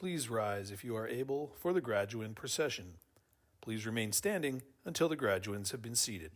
Please rise if you are able for the graduand procession. Please remain standing until the graduands have been seated.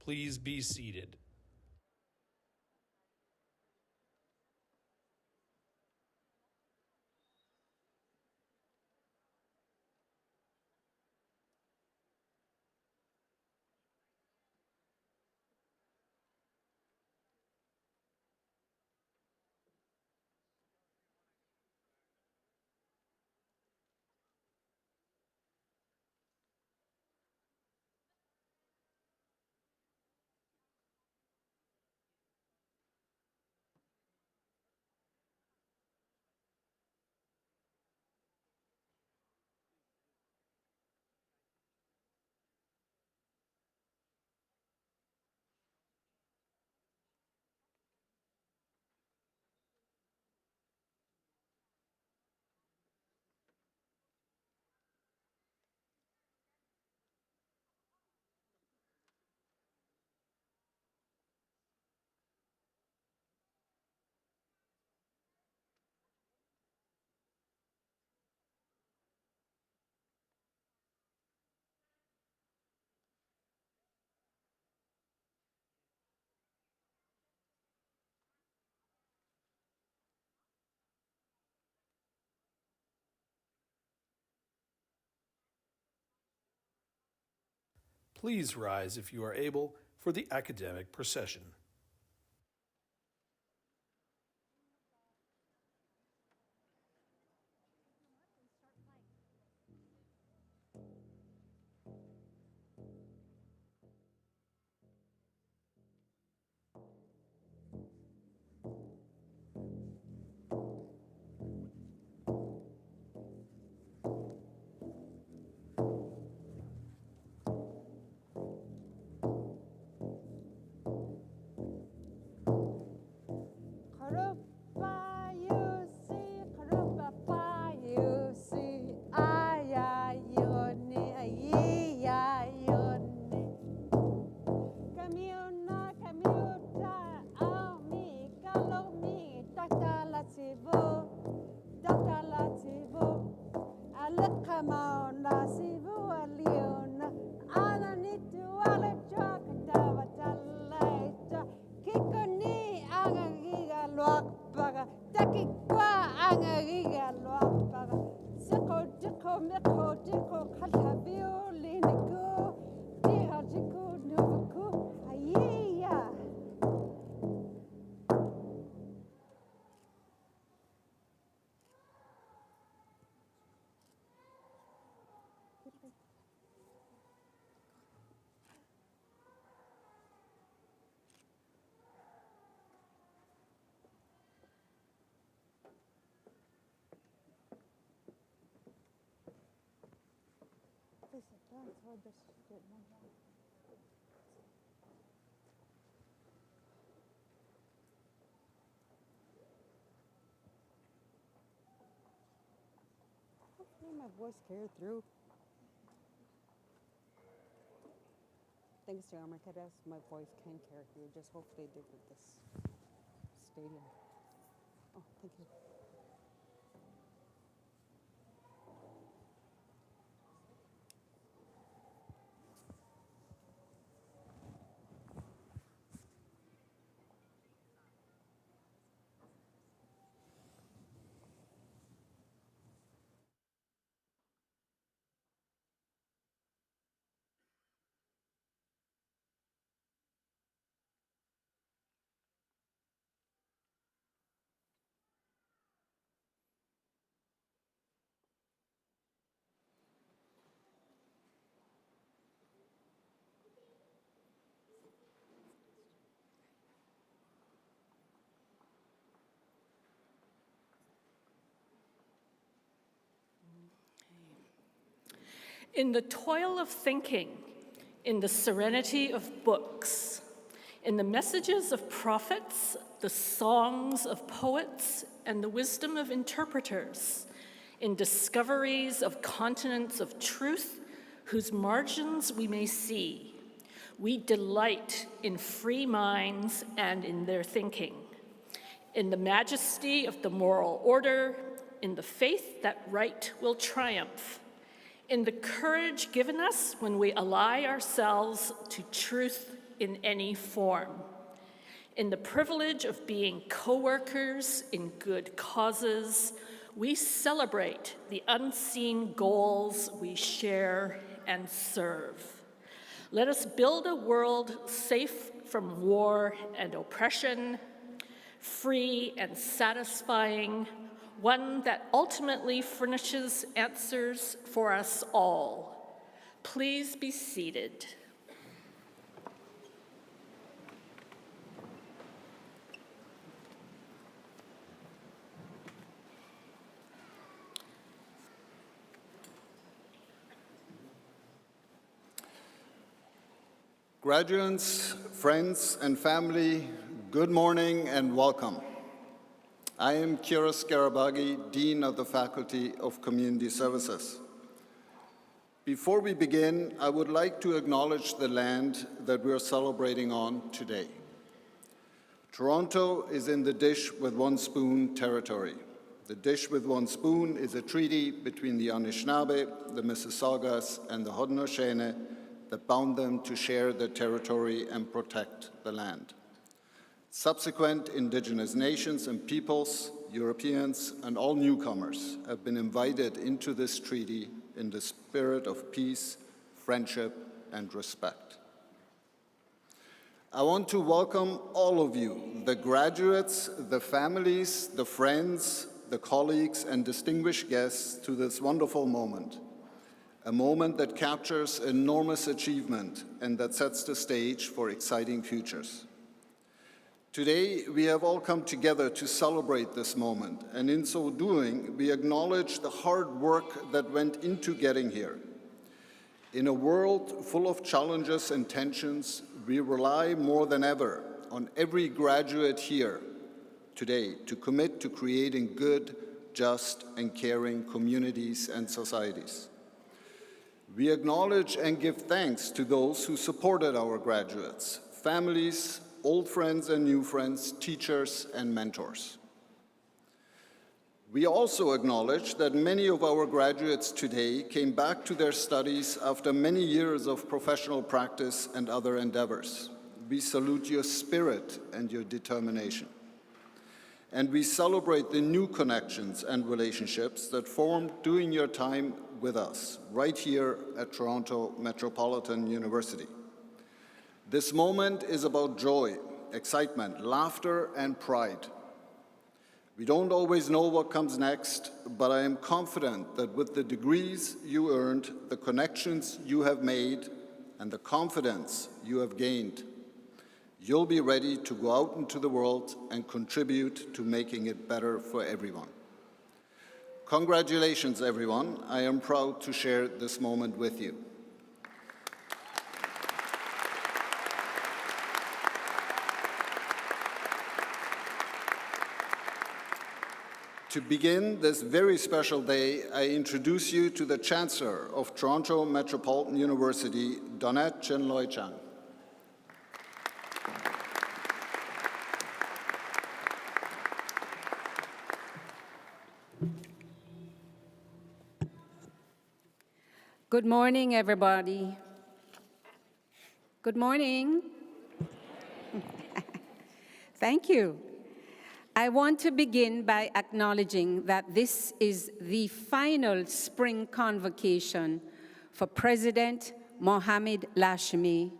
Please be seated. Please rise if you are able for the academic procession. My voice carried through. Thanks to Armageddon, my voice can carry through. Just hope they did with this stadium. Oh, thank you. In the toil of thinking, in the serenity of books, in the messages of prophets, the songs of poets, and the wisdom of interpreters, in discoveries of continents of truth whose margins we may see, we delight in free minds and in their thinking, in the majesty of the moral order, in the faith that right will triumph, in the courage given us when we ally ourselves to truth in any form. In the privilege of being co-workers in good causes, we celebrate the unseen goals we share and serve. Let us build a world safe from war and oppression, free and satisfying, one that ultimately furnishes answers for us all. Please be seated. Graduates, friends, and family, good morning and welcome. I am Kira Scarabaghi, Dean of the Faculty of Community Services. Before we begin, I would like to acknowledge the land that we are celebrating on today. Toronto is in the dish with one spoon territory. The dish with one spoon is a treaty between the Anishinaabe, the Mississaugas, and the Haudenosaunee that bound them to share their territory and protect the land. Subsequent Indigenous nations and peoples, Europeans, and all newcomers have been invited into this treaty in the spirit of peace, friendship, and respect. I want to welcome all of you, the graduates, the families, the friends, the colleagues, and distinguished guests to this wonderful moment. A moment that captures enormous achievement and that sets the stage for exciting futures. Today, we have all come together to celebrate this moment, and in so doing, we acknowledge the hard work that went into getting here. In a world full of challenges and tensions, we rely more than ever on every graduate here today to commit to creating good, just, and caring communities and societies. We acknowledge and give thanks to those who supported our graduates, families, old friends and new friends, teachers and mentors. We also acknowledge that many of our graduates today came back to their studies after many years of professional practice and other endeavors. We salute your spirit and your determination. And we celebrate the new connections and relationships that formed during your time with us, right here at Toronto Metropolitan University. This moment is about joy, excitement, laughter, and pride. We don't always know what comes next, but I am confident that with the degrees you earned, the connections you have made, and the confidence you have gained, you'll be ready to go out into the world and contribute to making it better for everyone. Congratulations, everyone. I am proud to share this moment with you. To begin this very special day, I introduce you to the Chancellor of Toronto Metropolitan University, Donette Chinloy Chang. Good morning, everybody. Good morning. Thank you. I want to begin by acknowledging that this is the final spring convocation for President Mohamed Lashmi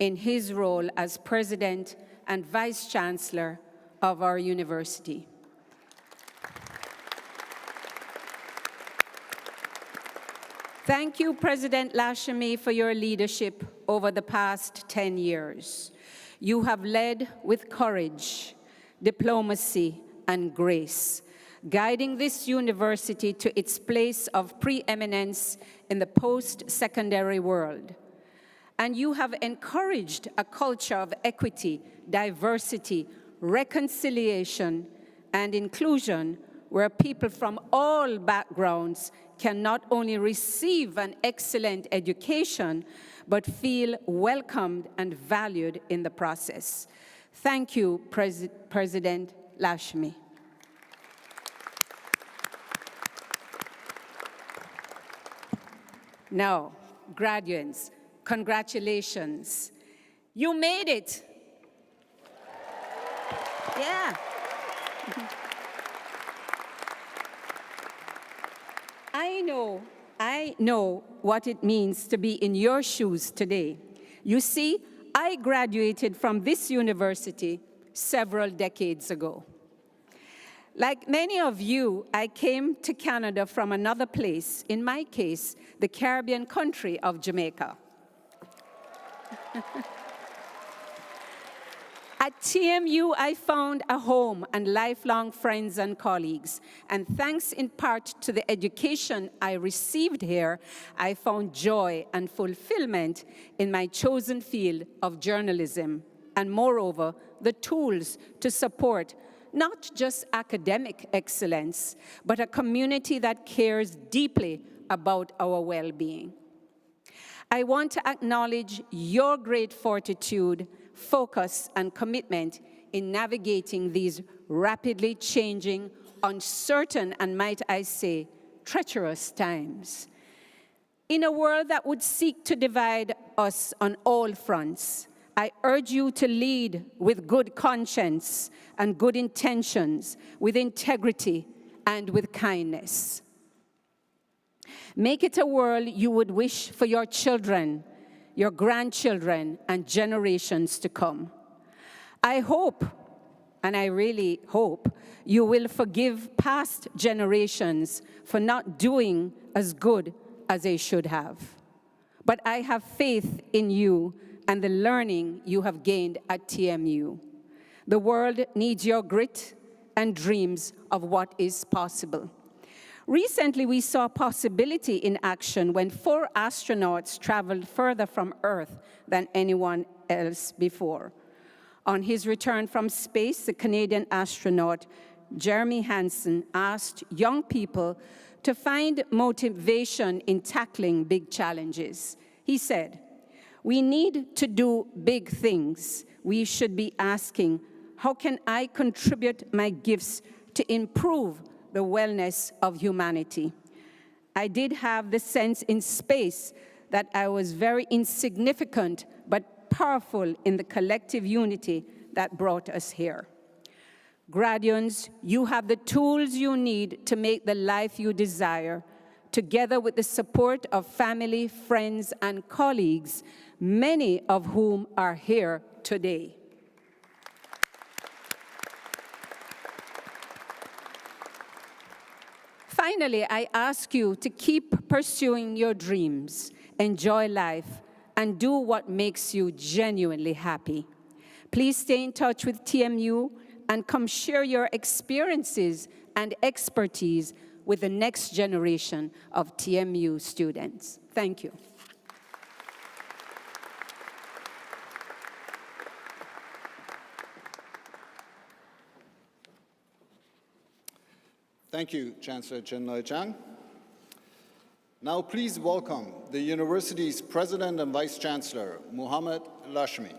in his role as President and Vice Chancellor of our university. Thank you, President Lashmi, for your leadership over the past 10 years. You have led with courage, diplomacy, and grace, guiding this university to its place of preeminence in the post-secondary world. And you have encouraged a culture of equity, diversity, reconciliation, and inclusion where people from all backgrounds can not only receive an excellent education, but feel welcomed and valued in the process. Thank you, President Lashmi. Now, graduates, congratulations. You made it. Yeah. I know what it means to be in your shoes today. You see, I graduated from this university several decades ago. Like many of you, I came to Canada from another place, in my case, the Caribbean country of Jamaica. At TMU, I found a home and lifelong friends and colleagues. And thanks in part to the education I received here, I found joy and fulfillment in my chosen field of journalism. And moreover, the tools to support not just academic excellence, but a community that cares deeply about our well-being. I want to acknowledge your great fortitude, focus, and commitment in navigating these rapidly changing, uncertain, and might I say, treacherous times. In a world that would seek to divide us on all fronts, I urge you to lead with good conscience and good intentions, with integrity and with kindness. Make it a world you would wish for your children, your grandchildren, and generations to come. I hope, and I really hope, you will forgive past generations for not doing as good as they should have. But I have faith in you and the learning you have gained at TMU. The world needs your grit and dreams of what is possible. Recently, we saw possibility in action when 4 astronauts traveled further from Earth than anyone else before. On his return from space, the Canadian astronaut Jeremy Hansen asked young people to find motivation in tackling big challenges. He said, "We need to do big things. We should be asking, how can I contribute my gifts to improve the wellness of humanity?" I did have the sense in space that I was very insignificant but powerful in the collective unity that brought us here. Graduates, you have the tools you need to make the life you desire, together with the support of family, friends, and colleagues, many of whom are here today. Finally, I ask you to keep pursuing your dreams, enjoy life, and do what makes you genuinely happy. Please stay in touch with TMU and come share your experiences and expertise with the next generation of TMU students. Thank you. Thank you, Chancellor Chinloy Chang. Now please welcome the university's President and Vice Chancellor, Muhammad Lashmi.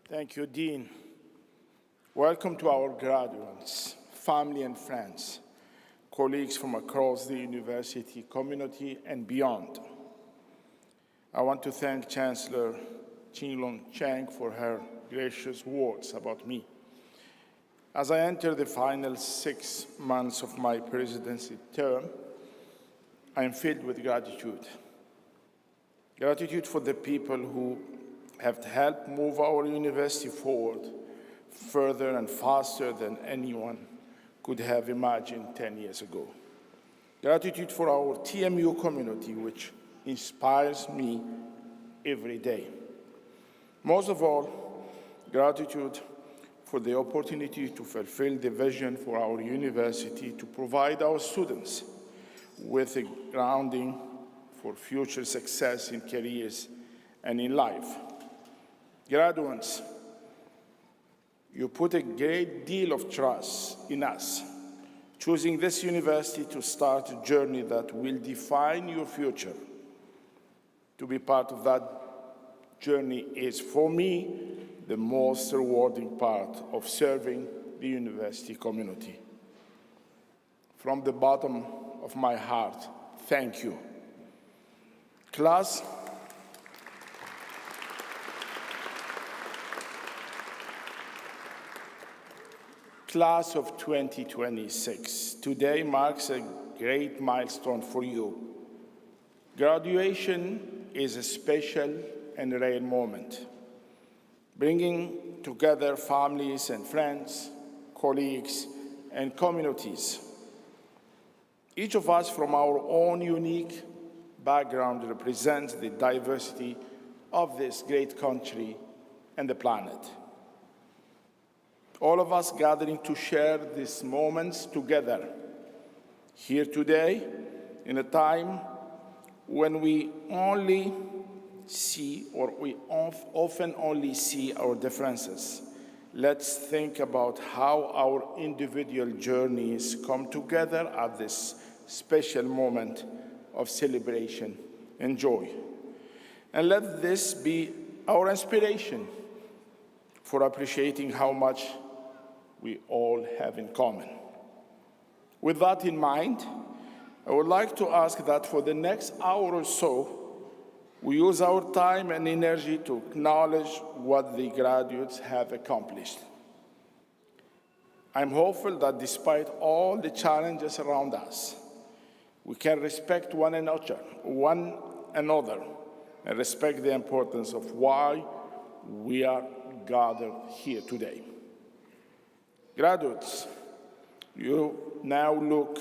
Thank you, Dean. Welcome to our graduates, family and friends, colleagues from across the university community and beyond. I want to thank Chancellor Chinloy Chang for her gracious words about me. As I enter the final 6 months of my presidency term, I am filled with gratitude. Gratitude for the people who have helped move our university forward further and faster than anyone could have imagined 10 years ago. Gratitude for our TMU community, which inspires me every day. Most of all, gratitude for the opportunity to fulfill the vision for our university to provide our students with a grounding for future success in careers and in life. Graduates, you put a great deal of trust in us, choosing this university to start a journey that will define your future. To be part of that journey is, for me, the most rewarding part of serving the university community. from the bottom of my heart, thank you. Class of 2026, today marks a great milestone for you. Graduation is a special and rare moment, bringing together families and friends, colleagues, and communities. Each of us, from our own unique background, represents the diversity of this great country and the planet. All of us gathering to share these moments together, here today, in a time when we only see, or we often only see, our differences. Let's think about how our individual journeys come together at this special moment of celebration and joy. And let this be our inspiration for appreciating how much we all have in common. With that in mind, I would like to ask that for the next hour or so, we use our time and energy to acknowledge what the graduates have accomplished. I'm hopeful that despite all the challenges around us, we can respect one another, and respect the importance of why we are gathered here today. Graduates, you now look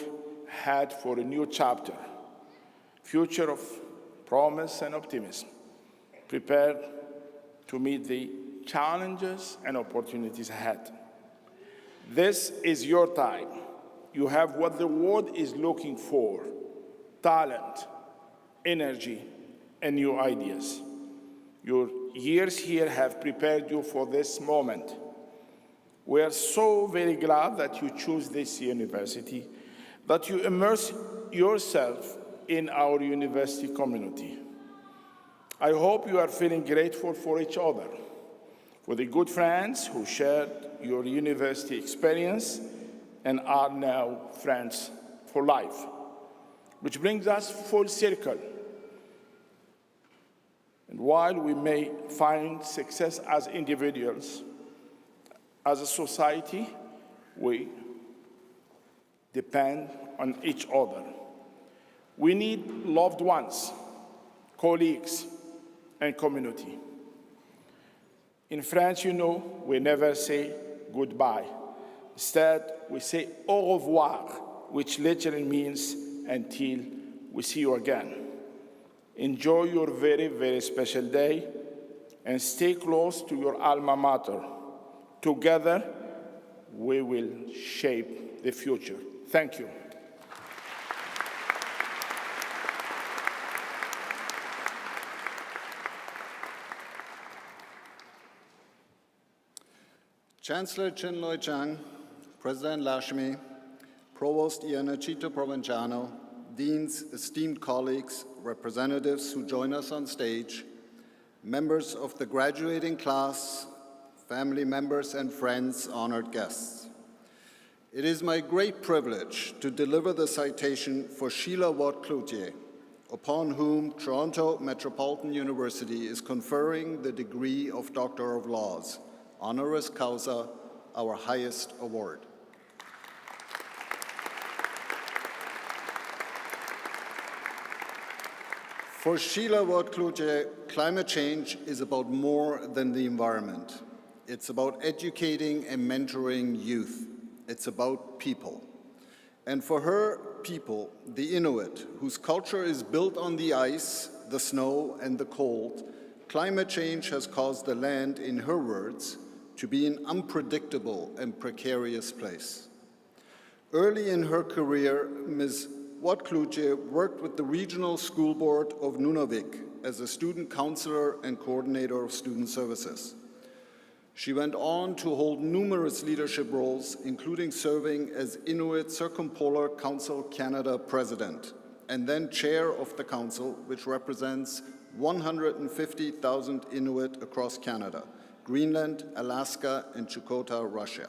ahead for a new chapter, future of promise and optimism, prepared to meet the challenges and opportunities ahead. This is your time. You have what the world is looking for: talent, energy, and new ideas. Your years here have prepared you for this moment. We are so very glad that you choose this university, that you immerse yourself in our university community. I hope you are feeling grateful for each other, for the good friends who shared your university experience and are now friends for life. Which brings us full circle. And while we may find success as individuals, as a society, we depend on each other. We need loved ones, colleagues, and community. In French, you know, we never say goodbye. Instead, we say au revoir, which literally means until we see you again. Enjoy your very, very special day and stay close to your alma mater. Together, we will shape the future. Thank you. Chancellor Chinloy Chang, President Lashmi, Provost Iannacito Provinciano, deans, esteemed colleagues, representatives who join us on stage, members of the graduating class, family members and friends, honored guests. It is my great privilege to deliver the citation for Sheila Watt-Cloutier, upon whom Toronto Metropolitan University is conferring the degree of Doctor of Laws, honoris causa, our highest award. For Sheila Watt-Cloutier, climate change is about more than the environment. It's about educating and mentoring youth. It's about people. And for her people, the Inuit, whose culture is built on the ice, the snow, and the cold, climate change has caused the land, in her words, to be an unpredictable and precarious place. Early in her career, Ms. Watt-Cloutier worked with the Regional School Board of Nunavik as a student counselor and coordinator of student services. She went on to hold numerous leadership roles, including serving as Inuit Circumpolar Council Canada President, and then chair of the council, which represents 150,000 Inuit across Canada, Greenland, Alaska, and Chukota, Russia.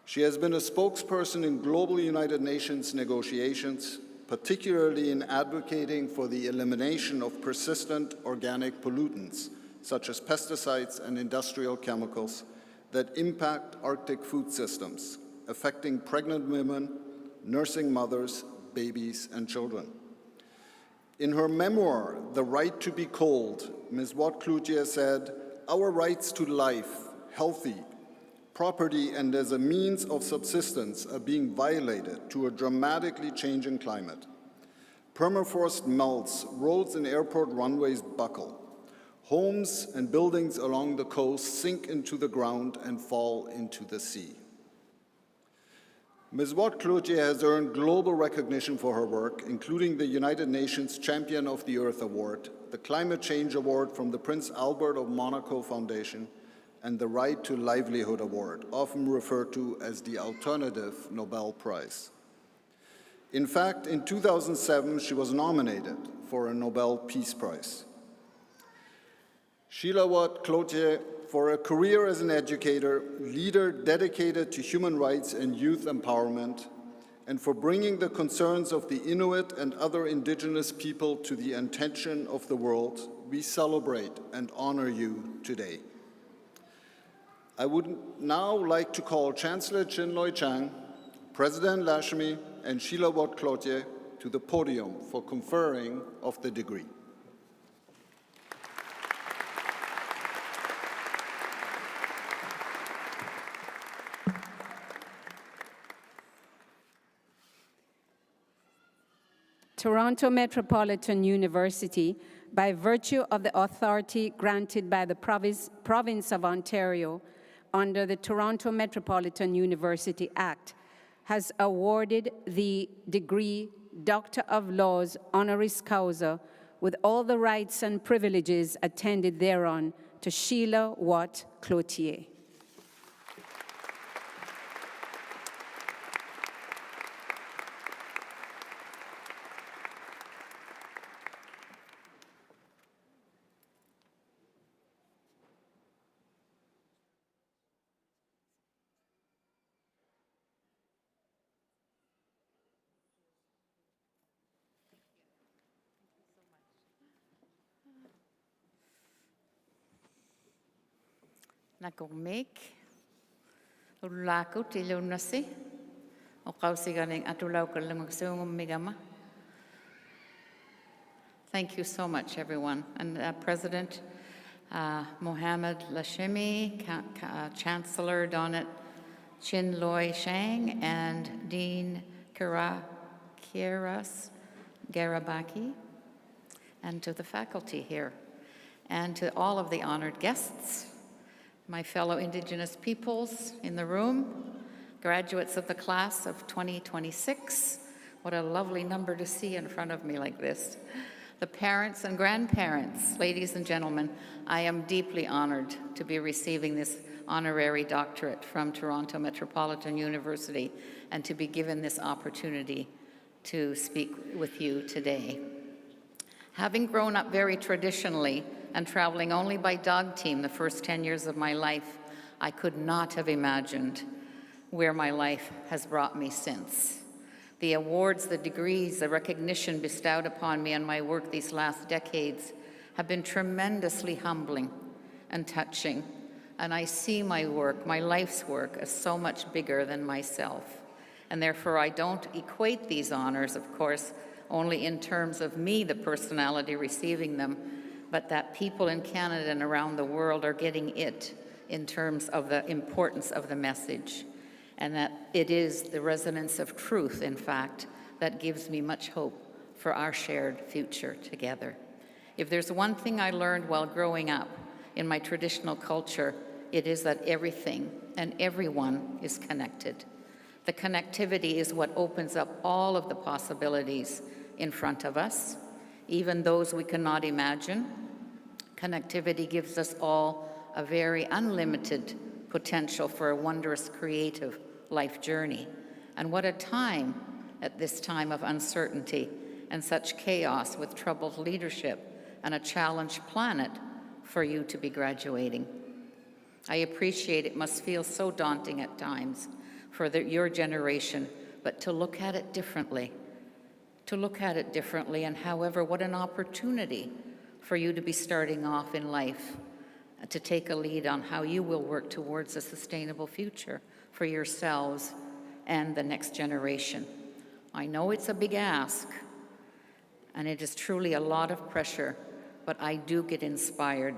She has been a spokesperson in global United Nations negotiations, particularly in advocating for the elimination of persistent organic pollutants, such as pesticides and industrial chemicals, that impact Arctic food systems, affecting pregnant women, nursing mothers, babies, and children. In her memoir, The Right to be Cold, Ms. Watt-Cloutier said, "Our rights to life, healthy, property, and as a means of subsistence are being violated to a dramatically changing climate. Permafrost melts, roads and airport runways buckle. Homes and buildings along the coast sink into the ground and fall into the sea." Ms. Watt-Cloutier has earned global recognition for her work, including the United Nations Champion of the Earth Award, the Climate Change Award from the Prince Albert of Monaco Foundation, and the Right to Livelihood Award, often referred to as the Alternative Nobel Prize. In fact, in 2007, she was nominated for a Nobel Peace Prize. Sheila Watt-Cloutier, for a career as an educator, leader dedicated to human rights and youth empowerment, and for bringing the concerns of the Inuit and other indigenous people to the attention of the world, we celebrate and honor you today. I would now like to call Chancellor Chinloy Chang, President Lashmi, and Sheila Watt-Cloutier to the podium for conferring of the degree. Toronto Metropolitan University, by virtue of the authority granted by the Province of Ontario under the Toronto Metropolitan University Act, has awarded the degree Doctor of Laws honoris causa with all the rights and privileges attended thereon to Sheila Watt-Cloutier. Nakongmek, ulako tilunasi, okausiganing atulaw kalamagsuong migama. Thank you so much, everyone. And President Mohamed Lashimi, Chancellor Donnet Chinloy Chang, and Dean Kiras Garabaki, and to the faculty here, and to all of the honored guests, my fellow Indigenous peoples in the room, graduates of the class of 2026. What a lovely number to see in front of me like this. The parents and grandparents, ladies and gentlemen, I am deeply honored to be receiving this honorary doctorate from Toronto Metropolitan University and to be given this opportunity to speak with you today. Having grown up very traditionally and traveling only by dog team the first 10 years of my life, I could not have imagined where my life has brought me since. The awards, the degrees, the recognition bestowed upon me and my work these last decades have been tremendously humbling and touching. And I see my work, my life's work, as so much bigger than myself. And therefore, I don't equate these honors, of course, only in terms of me, the personality receiving them, but that people in Canada and around the world are getting it in terms of the importance of the message. And that it is the resonance of truth, in fact, that gives me much hope for our shared future together. If there's one thing I learned while growing up in my traditional culture, it is that everything and everyone is connected. The connectivity is what opens up all of the possibilities in front of us, even those we cannot imagine. Connectivity gives us all a very unlimited potential for a wondrous creative life journey. And what a time at this time of uncertainty and such chaos with troubled leadership and a challenged planet for you to be graduating. I appreciate it must feel so daunting at times for your generation, but to look at it differently. To look at it differently, and however, what an opportunity for you to be starting off in life, to take a lead on how you will work towards a sustainable future for yourselves and the next generation. I know it's a big ask, and it is truly a lot of pressure, but I do get inspired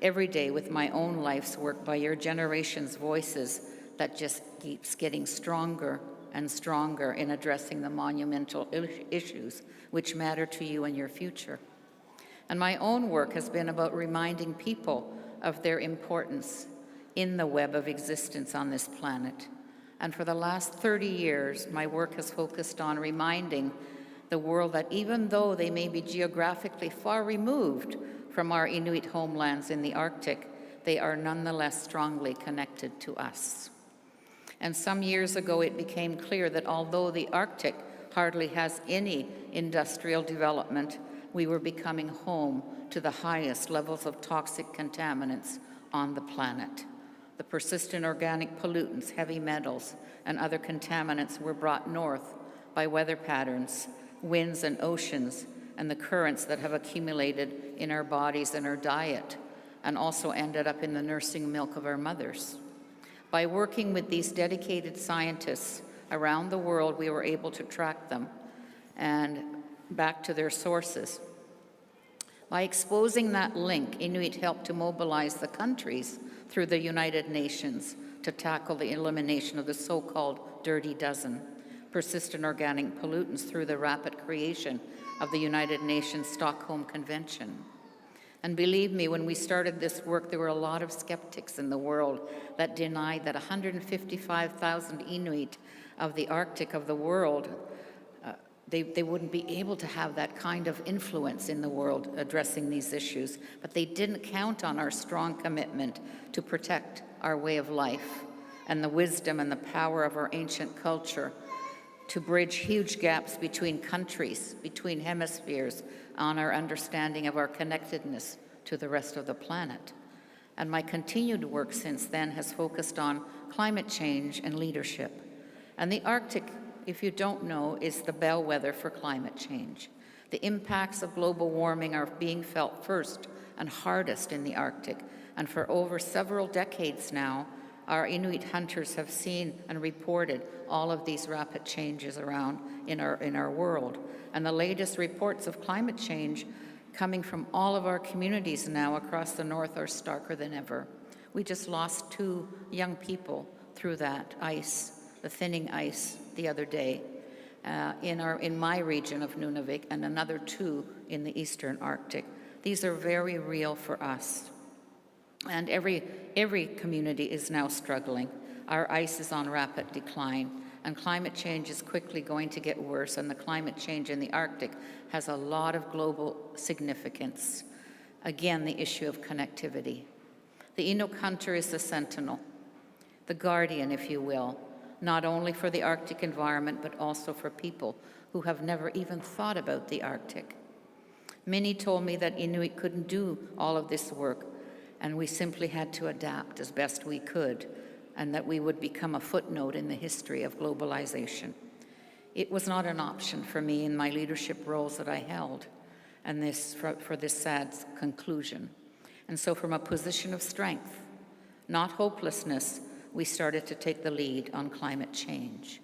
every day with my own life's work by your generation's voices that just keeps getting stronger and stronger in addressing the monumental issues which matter to you and your future. And my own work has been about reminding people of their importance in the web of existence on this planet. And for the last 30 years, my work has focused on reminding the world that even though they may be geographically far removed from our Inuit homelands in the Arctic, they are nonetheless strongly connected to us. And some years ago, it became clear that although the Arctic hardly has any industrial development, we were becoming home to the highest levels of toxic contaminants on the planet. The persistent organic pollutants, heavy metals, and other contaminants were brought north by weather patterns, winds and oceans, and the currents that have accumulated in our bodies and our diet, and also ended up in the nursing milk of our mothers. By working with these dedicated scientists around the world, we were able to track them and back to their sources. By exposing that link, Inuit helped to mobilize the countries through the United Nations to tackle the elimination of the so-called dirty dozen, persistent organic pollutants through the rapid creation of the United Nations Stockholm Convention. And believe me, when we started this work, there were a lot of skeptics in the world that denied that 155,000 Inuit of the Arctic of the world, they wouldn't be able to have that kind of influence in the world addressing these issues. But they didn't count on our strong commitment to protect our way of life and the wisdom and the power of our ancient culture to bridge huge gaps between countries, between hemispheres, on our understanding of our connectedness to the rest of the planet. And my continued work since then has focused on climate change and leadership. And the Arctic, if you don't know, is the bellwether for climate change. The impacts of global warming are being felt first and hardest in the Arctic. And for over several decades now, our Inuit hunters have seen and reported all of these rapid changes around in our world. And the latest reports of climate change coming from all of our communities now across the north are starker than ever. We just lost 2 young people through that ice, the thinning ice, the other day in my region of Nunavik, and another 2 in the eastern Arctic. These are very real for us. And every community is now struggling. Our ice is on rapid decline, and climate change is quickly going to get worse, and the climate change in the Arctic has a lot of global significance. Again, the issue of connectivity. The Inuk hunter is the sentinel, the guardian, if you will, not only for the Arctic environment, but also for people who have never even thought about the Arctic. Many told me that Inuit couldn't do all of this work, and we simply had to adapt as best we could, and that we would become a footnote in the history of globalization. It was not an option for me in my leadership roles that I held, and for this sad conclusion. And so from a position of strength, not hopelessness, we started to take the lead on climate change.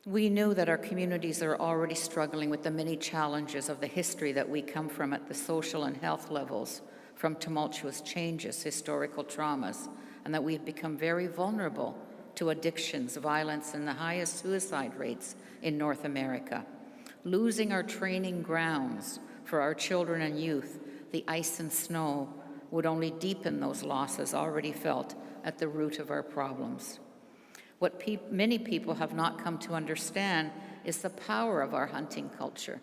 We knew that our communities are already struggling with the many challenges of the history that we come from at the social and health levels, from tumultuous changes, historical traumas, and that we've become very vulnerable to addictions, violence, and the highest suicide rates in North America. Losing our training grounds for our children and youth, the ice and snow, would only deepen those losses already felt at the root of our problems. What many people have not come to understand is the power of our hunting culture.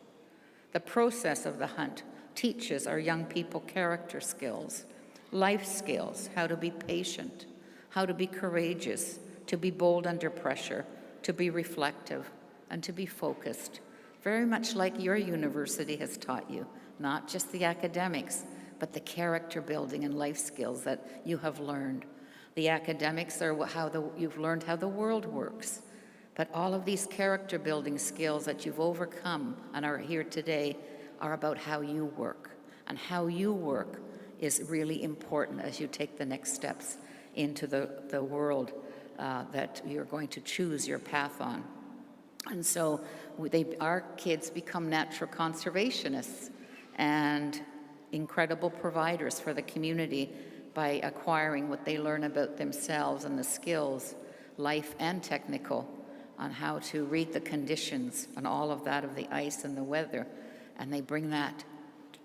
The process of the hunt teaches our young people character skills, life skills, how to be patient, how to be courageous, to be bold under pressure, to be reflective, and to be focused, very much like your university has taught you, not just the academics, but the character building and life skills that you have learned. The academics are you've learned how the world works. But all of these character building skills that you've overcome and are here today are about how you work. And how you work is really important as you take the next steps into the world that you're going to choose your path on. And so our kids become natural conservationists and incredible providers for the community by acquiring what they learn about themselves and the skills, life and technical, on how to read the conditions and all of that of the ice and the weather. And they bring that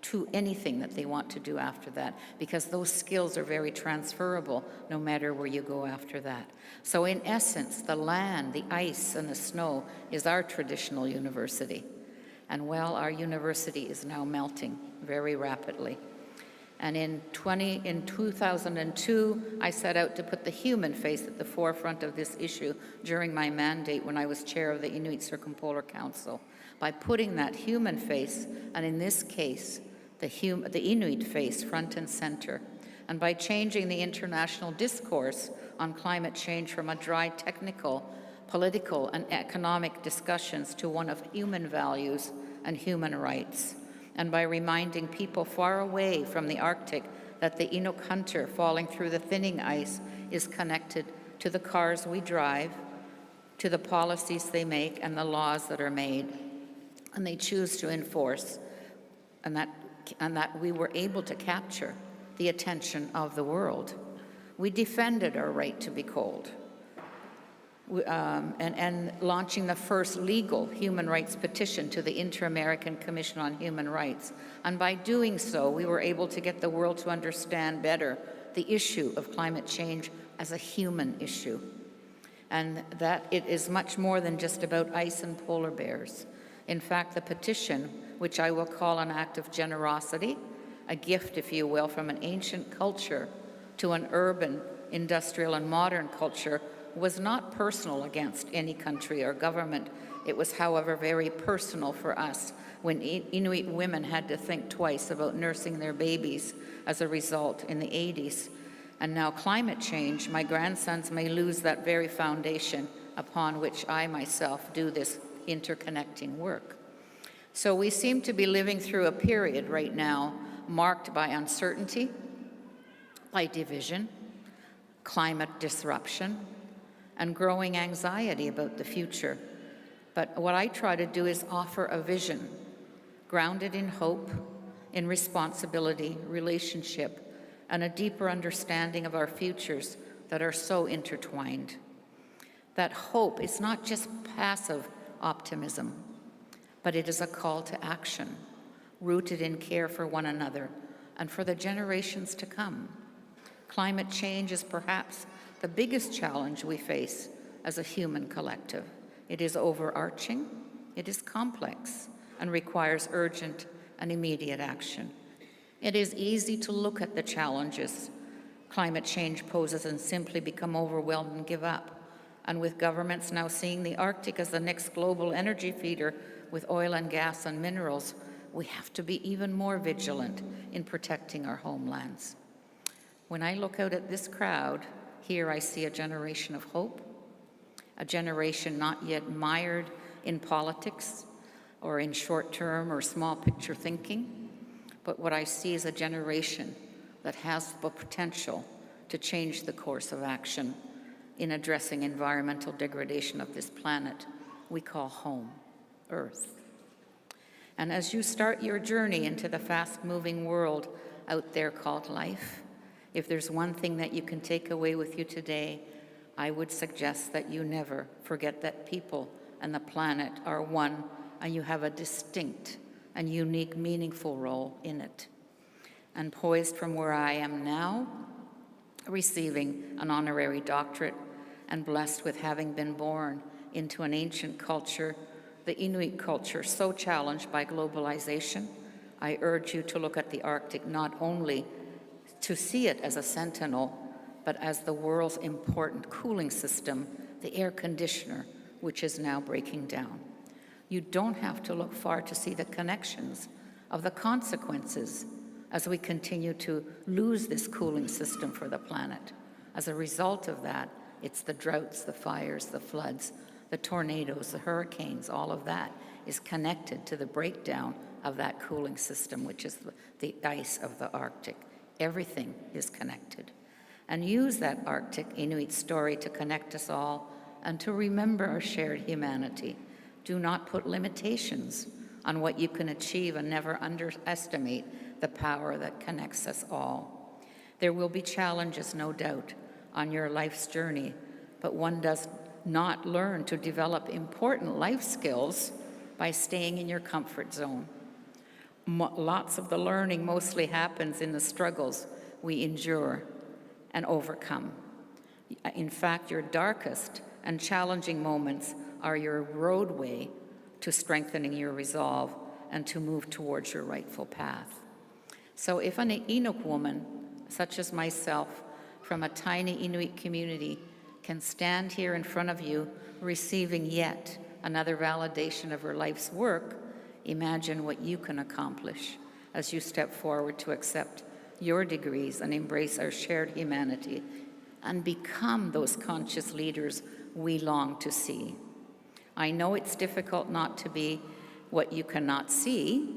to anything that they want to do after that, because those skills are very transferable no matter where you go after that. So in essence, the land, the ice, and the snow is our traditional university. And well, our university is now melting very rapidly. And in 2002, I set out to put the human face at the forefront of this issue during my mandate when I was chair of the Inuit Circumpolar Council. By putting that human face, and in this case, the Inuit face front and center, and by changing the international discourse on climate change from a dry technical, political, and economic discussions to one of human values and human rights, and by reminding people far away from the Arctic that the Inuk hunter falling through the thinning ice is connected to the cars we drive, to the policies they make and the laws that are made, and they choose to enforce, and that we were able to capture the attention of the world. We defended our right to be cold, and launching the first legal human rights petition to the Inter-American Commission on Human Rights. And by doing so, we were able to get the world to understand better the issue of climate change as a human issue, and that it is much more than just about ice and polar bears. In fact, the petition, which I will call an act of generosity, a gift, if you will, from an ancient culture to an urban, industrial, and modern culture, was not personal against any country or government. It was, however, very personal for us when Inuit women had to think twice about nursing their babies as a result in the 80s. And now climate change, my grandsons may lose that very foundation upon which I myself do this interconnecting work. So we seem to be living through a period right now marked by uncertainty, by division, climate disruption, and growing anxiety about the future. But what I try to do is offer a vision grounded in hope, in responsibility, relationship, and a deeper understanding of our futures that are so intertwined. That hope is not just passive optimism, but it is a call to action, rooted in care for one another and for the generations to come. Climate change is perhaps the biggest challenge we face as a human collective. It is overarching, it is complex, and requires urgent and immediate action. It is easy to look at the challenges climate change poses and simply become overwhelmed and give up. And with governments now seeing the Arctic as the next global energy feeder with oil and gas and minerals, we have to be even more vigilant in protecting our homelands. When I look out at this crowd, here I see a generation of hope, a generation not yet mired in politics or in short-term or small picture thinking, but what I see is a generation that has the potential to change the course of action in addressing environmental degradation of this planet we call home, Earth. And as you start your journey into the fast-moving world out there called life, if there's one thing that you can take away with you today, I would suggest that you never forget that people and the planet are one, and you have a distinct and unique, meaningful role in it. And poised from where I am now, receiving an honorary doctorate and blessed with having been born into an ancient culture, the Inuit culture, so challenged by globalization, I urge you to look at the Arctic not only to see it as a sentinel, but as the world's important cooling system, the air conditioner, which is now breaking down. You don't have to look far to see the connections of the consequences as we continue to lose this cooling system for the planet. As a result of that, it's the droughts, the fires, the floods, the tornadoes, the hurricanes, all of that is connected to the breakdown of that cooling system, which is the ice of the Arctic. Everything is connected. And use that Arctic Inuit story to connect us all and to remember our shared humanity. Do not put limitations on what you can achieve and never underestimate the power that connects us all. There will be challenges, no doubt, on your life's journey, but one does not learn to develop important life skills by staying in your comfort zone. Lots of the learning mostly happens in the struggles we endure and overcome. In fact, your darkest and challenging moments are your roadway to strengthening your resolve and to move towards your rightful path. So if an Inuk woman, such as myself, from a tiny Inuit community, can stand here in front of you receiving yet another validation of her life's work, imagine what you can accomplish as you step forward to accept your degrees and embrace our shared humanity and become those conscious leaders we long to see. I know it's difficult not to be what you cannot see,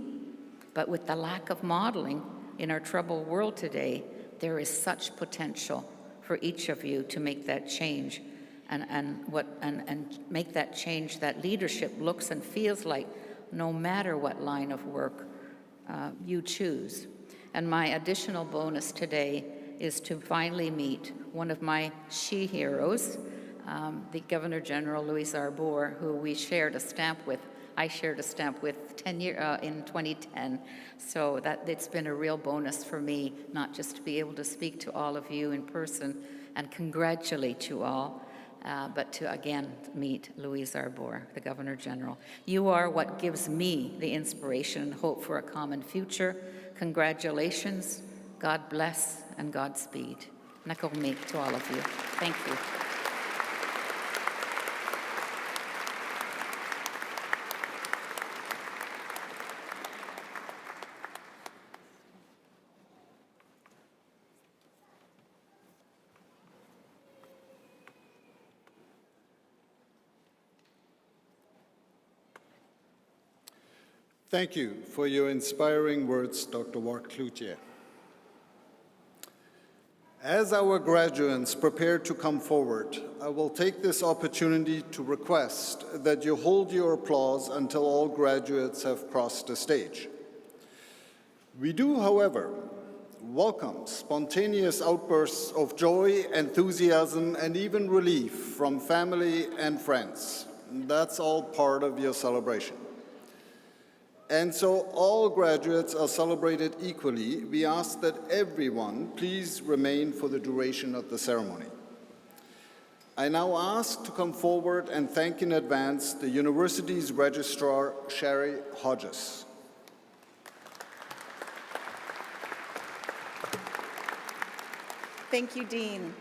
but with the lack of modeling in our troubled world today, there is such potential for each of you to make that change and make that change that leadership looks and feels like no matter what line of work you choose. And my additional bonus today is to finally meet one of my she heroes, the Governor General Louise Arbour, who we shared a stamp with. I shared a stamp with in 2010. So that it's been a real bonus for me, not just to be able to speak to all of you in person and congratulate you all, but to again meet Louise Arbour, the Governor General. You are what gives me the inspiration and hope for a common future. Congratulations, God bless, and Godspeed. Nakomi to all of you. Thank you. Thank you for your inspiring words, Dr. Ward Cloutier. As our graduates prepare to come forward, I will take this opportunity to request that you hold your applause until all graduates have crossed the stage. We do, however, welcome spontaneous outbursts of joy, enthusiasm, and even relief from family and friends. That's all part of your celebration. And so all graduates are celebrated equally. We ask that everyone please remain for the duration of the ceremony. I now ask to come forward and thank in advance the university's registrar, Sherry Hodges. Thank you, Dean.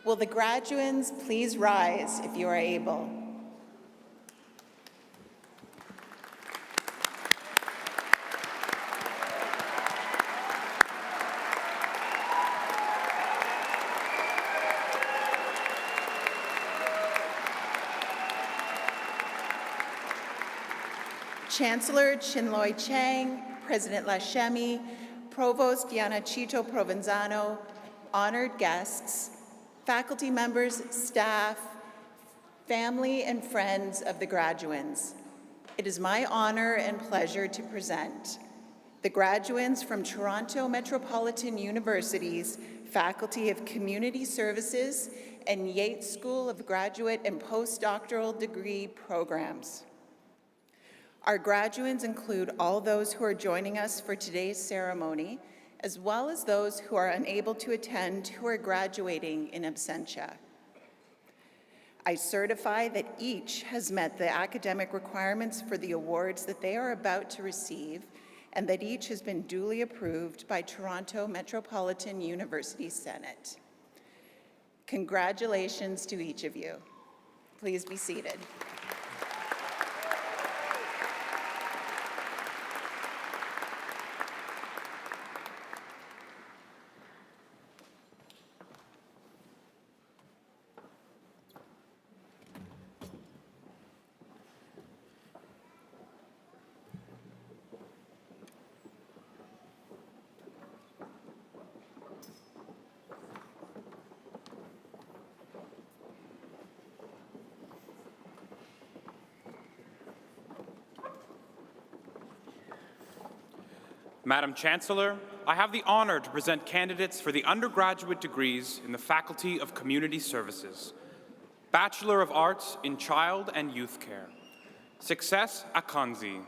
Will the graduands please rise if you are able? Chancellor Chinloy Chang, President Lashemi, Provost Diana Chito Provenzano, honored guests, faculty members, staff, family, and friends of the graduands. It is my honor and pleasure to present the graduands from Toronto Metropolitan University's Faculty of Community Services and Yates School of Graduate and Postdoctoral Degree Programs. Our graduands include all those who are joining us for today's ceremony, as well as those who are unable to attend who are graduating in absentia. I certify that each has met the academic requirements for the awards that they are about to receive, and that each has been duly approved by Toronto Metropolitan University Senate. Congratulations to each of you. Please be seated. Madam Chancellor, I have the honor to present candidates for the undergraduate degrees in the Faculty of Community Services. Bachelor of Arts in Child and Youth Care. Success Akanzi.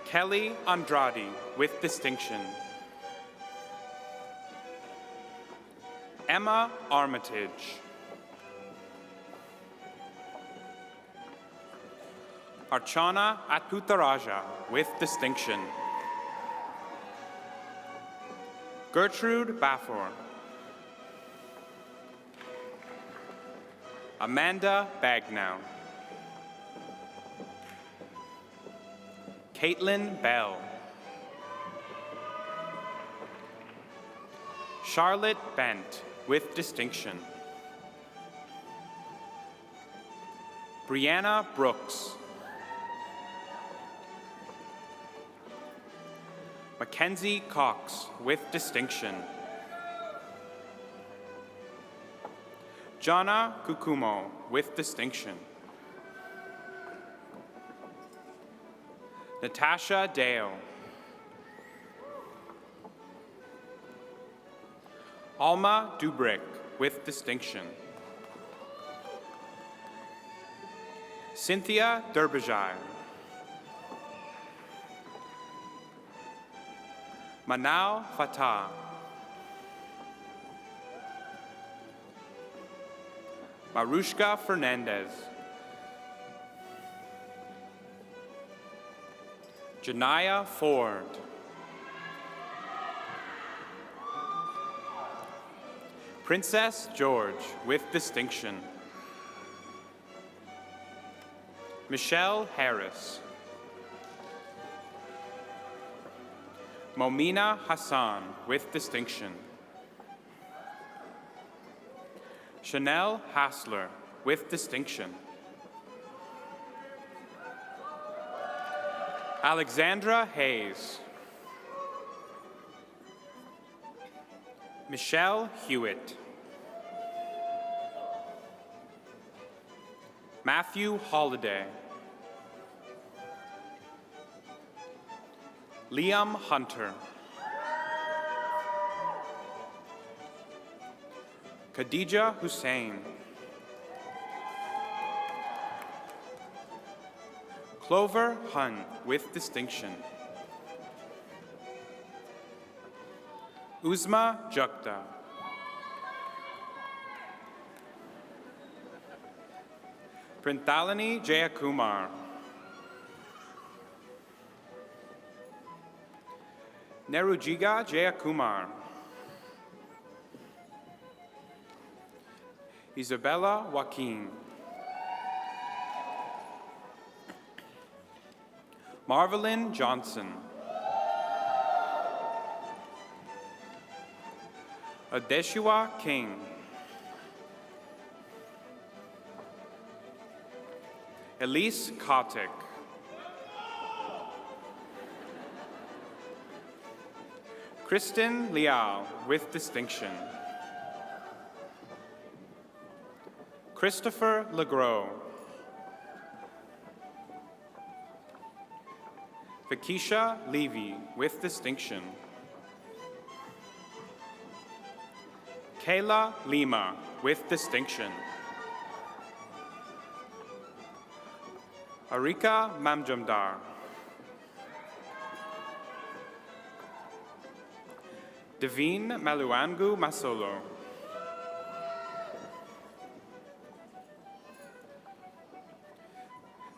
Kelly Andrade with distinction. Emma Armitage. Archana Atputaraja with distinction. Gertrude Baffor. Amanda Bagnall. Caitlin Bell. Charlotte Bent with distinction. Brianna Brooks. Mackenzie Cox with distinction. Jana Kukumo with distinction. Natasha Dale. Alma Dubrick with distinction. Cynthia Derbajai. Manal Fatah. Marushka Fernandez. Janaya Ford. Princess George with distinction. Michelle Harris. Momina Hassan with distinction. Chanel Hassler with distinction. Alexandra Hayes. Michelle Hewitt. Matthew Holliday. Liam Hunter. Khadija Hussein. Clover Hun with distinction. Uzma Jukta. Printhalini Jayakumar. Nerujiga Jayakumar. Isabella Joaquin. Marvelyn Johnson. Adeshua King. Elise Kotick. Kristen Liao with distinction. Christopher Legros. Vikisha Levy with distinction. Kayla Lima with distinction. Arika Mamjamdar. Devine Maluangu Masolo.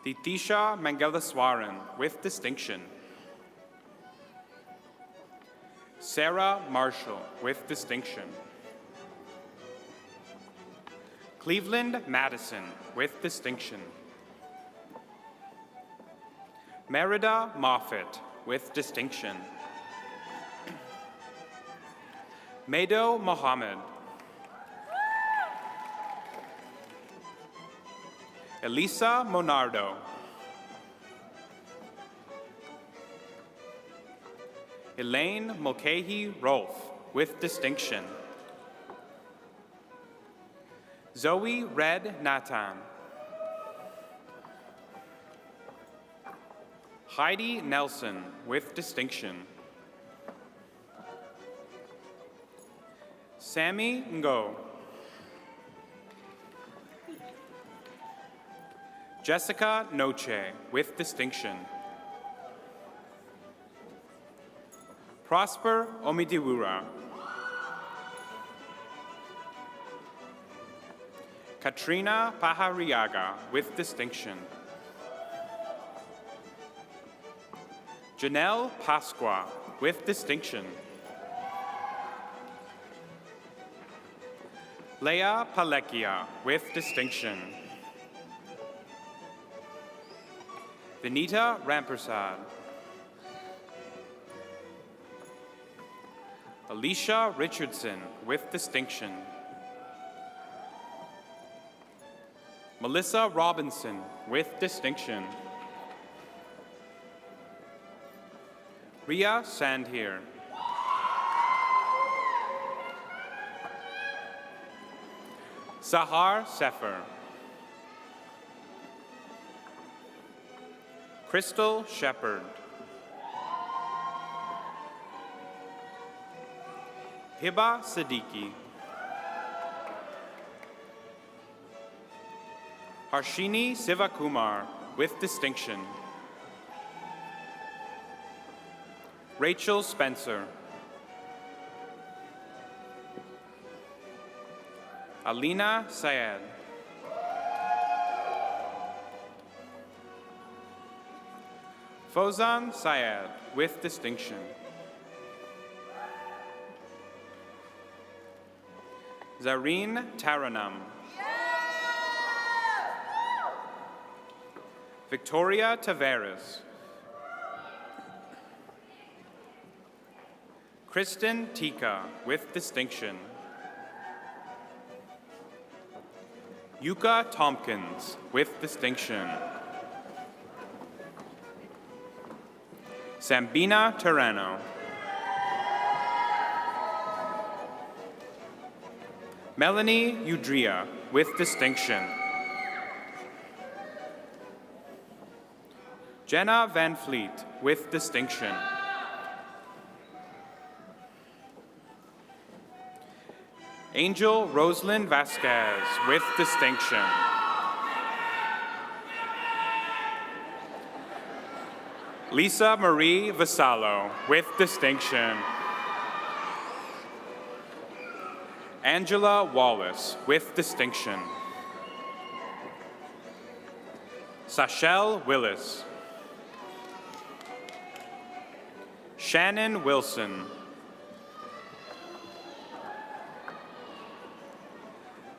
Titisha Mangelaswaran with distinction. Sarah Marshall with distinction. Cleveland Madison with distinction. Merida Moffett with distinction. Mado Mohammed. Elisa Monardo. Elaine Mulcahy Rolfe with distinction. Zoe Red Natan. Heidi Nelson, with distinction. Sammy Ngo. Jessica Noche, with distinction. Prosper Omidiwura. Katrina Pahariaga, with distinction. Janelle Pasqua, with distinction. Leah Palekia, with distinction. Vinita Rampersad. Alicia Richardson, with distinction. Melissa Robinson, with distinction. Ria Sandhier. Sahar Sefer. Crystal Shepard. Hiba Siddiqui. Harshini Sivakumar, with distinction. Rachel Spencer. Alina Syed. Fozan Syed, with distinction. Zareen Taranam. Victoria Taveras. Kristen Tika, with distinction. Yuka Tompkins, with distinction. Sambina Terrano. Melanie Udria, with distinction. Jenna Van Fleet, with distinction. Angel Rosalind Vasquez, with distinction. Lisa Marie Vassallo, with distinction. Angela Wallace, with distinction. Sachelle Willis. Shannon Wilson.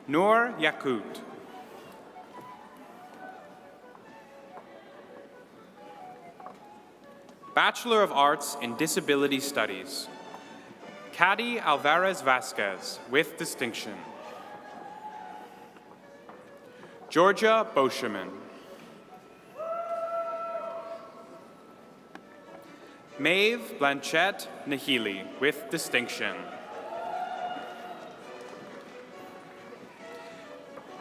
Noor Yakut. Bachelor of Arts in Disability Studies. Cady Alvarez Vasquez, with distinction. Georgia Boscheman. Maeve Blanchette Nahili, with distinction.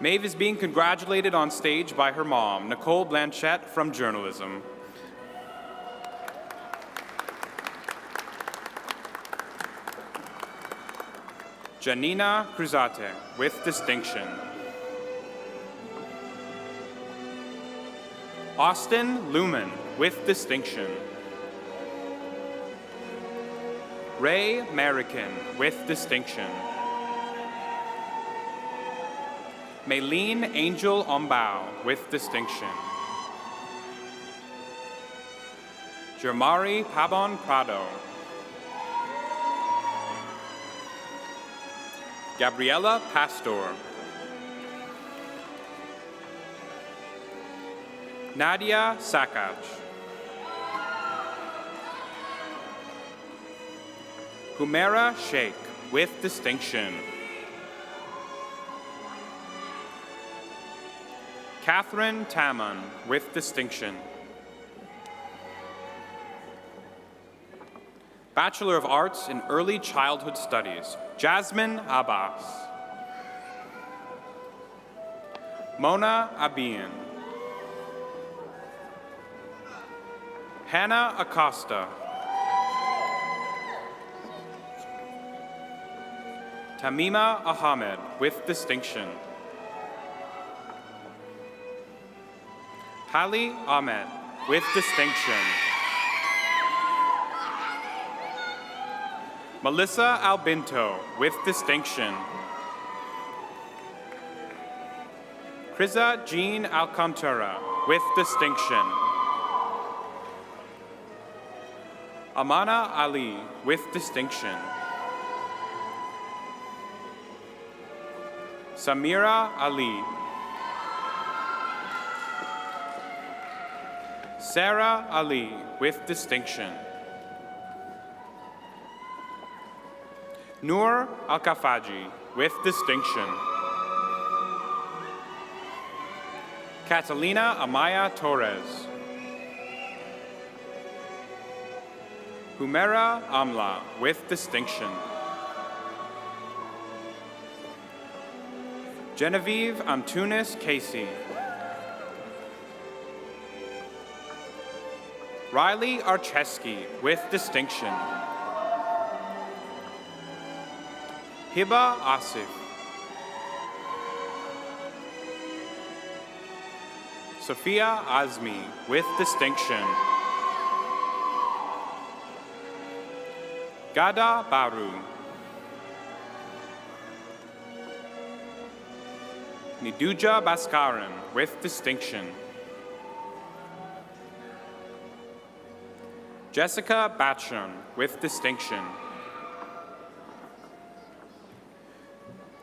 Maeve is being congratulated on stage by her mom, Nicole Blanchette from journalism. Janina Cruzate, with distinction. Austin Lumen, with distinction. Ray American, with distinction. Maylene Angel Ombao, with distinction. Jermari Pabon Prado. Gabriela Pastor. Nadia Sakach. Humaira Sheikh, with distinction. Catherine Taman, with distinction. Bachelor of Arts in Early Childhood Studies, Jasmine Abbas. Mona Abian. Hannah Acosta. Tamima Ahmed with distinction. Hali Ahmed with distinction. Melissa Albinto with distinction. Kriza Jean Alcantara with distinction. Amana Ali with distinction. Samira Ali. Sarah Ali with distinction. Noor Al-Kafaji with distinction. Catalina Amaya Torres. Humera Amla with distinction. Genevieve Antunes Casey. Riley Archeski with distinction. Hiba Asif. Sophia Azmi with distinction. Gada Baru. Niduja Baskaran with distinction. Jessica Batchon with distinction.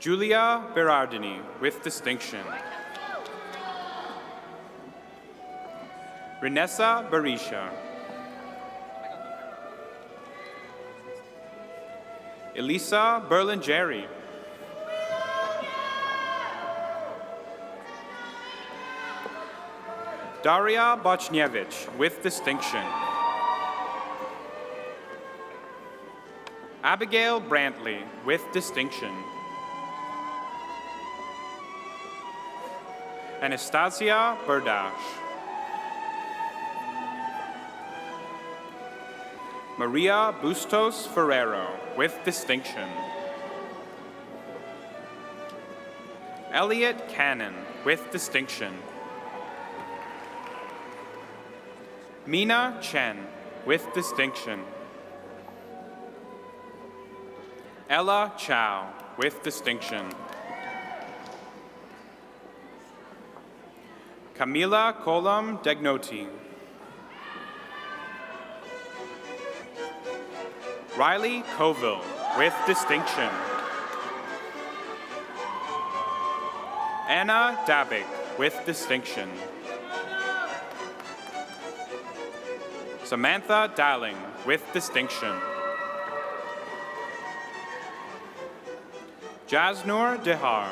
Julia Berardini with distinction. Renessa Barisha. Elisa Berlingeri. Daria Bochnievich with distinction. Abigail Brantley with distinction. Anastasia Berdash. Maria Bustos Ferrero with distinction. Elliot Cannon with distinction. Mina Chen with distinction. Ella Chow with distinction. Camila Kolam Degnoti. Riley Colville with distinction. Anna Dabik with distinction. Samantha Dowling with distinction. Jasnoor Dehar.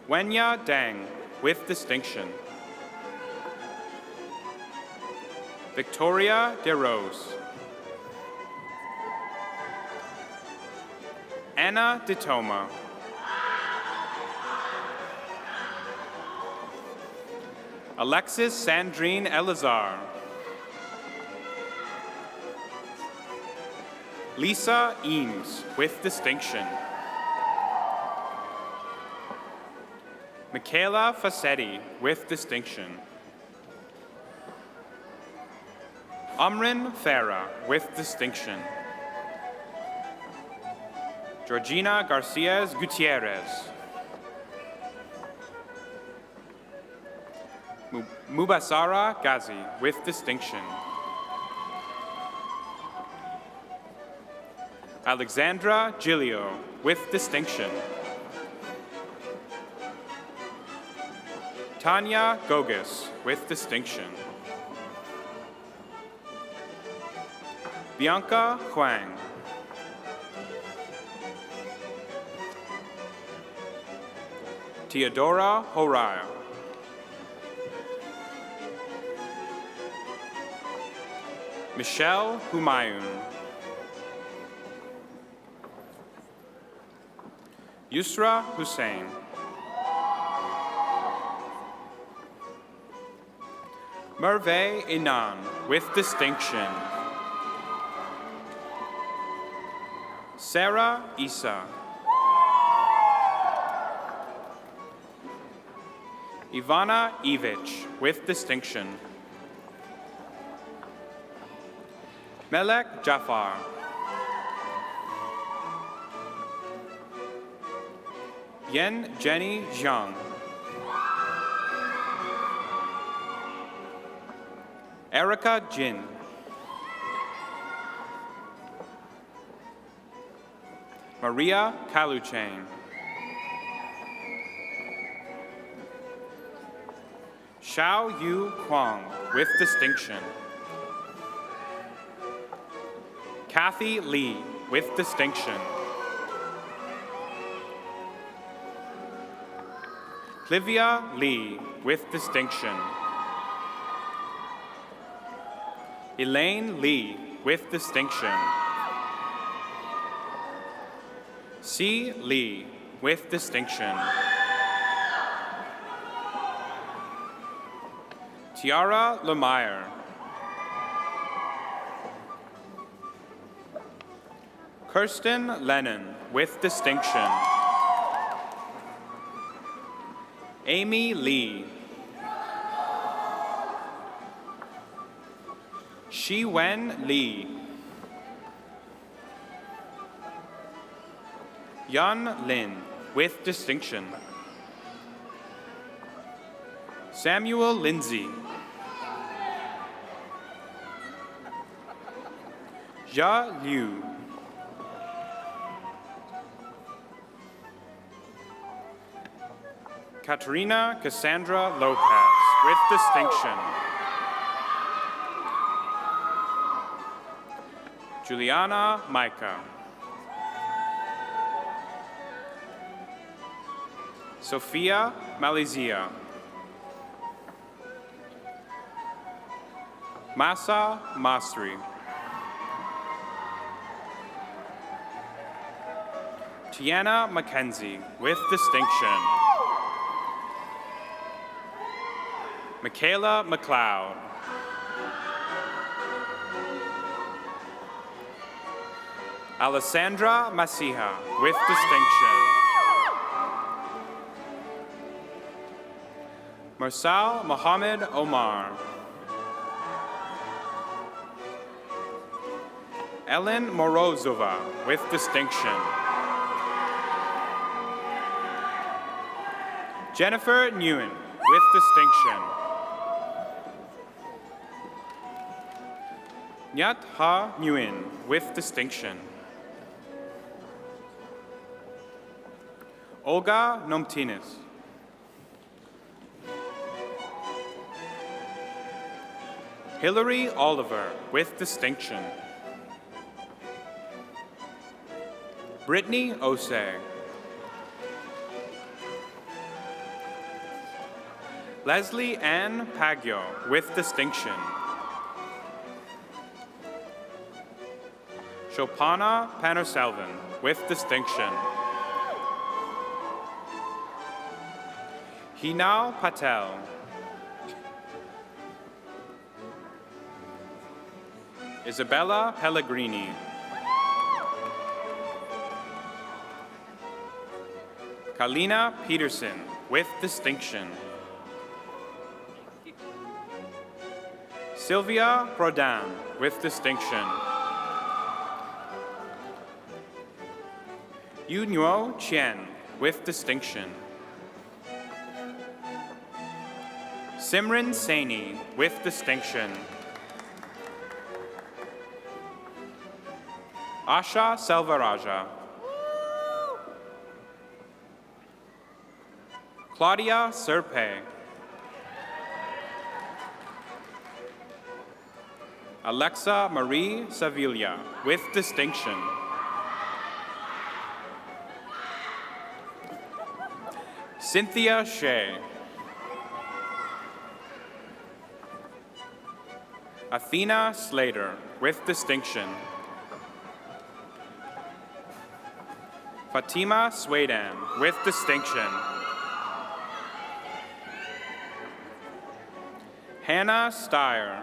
Wenya Dang with distinction. Victoria DeRose. Anna DeToma. Alexis Sandrine Elazar. Lisa Eames with distinction. Michaela Fassetti with distinction. Amrin Farah with distinction. Georgina Garcia Gutierrez. Mubasara Ghazi with distinction. Alexandra Gilio with distinction. Tanya Gogus with distinction. Bianca Huang. Teodora Horaya. Michelle Humayun. Yusra Hussein. Merve Inan, with distinction. Sarah Isa. Ivana Ivich, with distinction. Melek Jafar. Yen Jenny Zhang. Erica Jin. Maria Kaluchain. Xiao Yu Kwang, with distinction. Kathy Lee, with distinction. Clivia Lee, with distinction. Elaine Lee, with distinction. C. Lee, with distinction. Tiara Lemire. Kirsten Lennon, with distinction. Amy Lee. Shi Wen Lee. Yan Lin, with distinction. Samuel Lindsay. Jia Liu. Katerina Cassandra Lopez, with distinction. Juliana Micah. Sophia Malizia. Masa Masri. Tiana Mackenzie, with distinction. Michaela McLeod. Alessandra Masiha, with distinction. Mursal Mohammed Omar. Ellen Morozova, with distinction. Jennifer Nguyen, with distinction. Nyat Ha Nguyen, with distinction. Olga Nomtinis. Hillary Oliver, with distinction. Brittany Osei. Leslie Ann Paggio, with distinction. Shopana Panerselvan, with distinction. Hinal Patel. Isabella Pellegrini. Kalina Peterson, with distinction. Sylvia Prodan, with distinction. Yu Nuo Chen, with distinction. Simran Saini, with distinction. Asha Selvaraja. Claudia Serpe. Alexa Marie Sevilla, with distinction. Cynthia Shea. Athena Slater, with distinction. Fatima Swadan, with distinction. Hannah Steyer.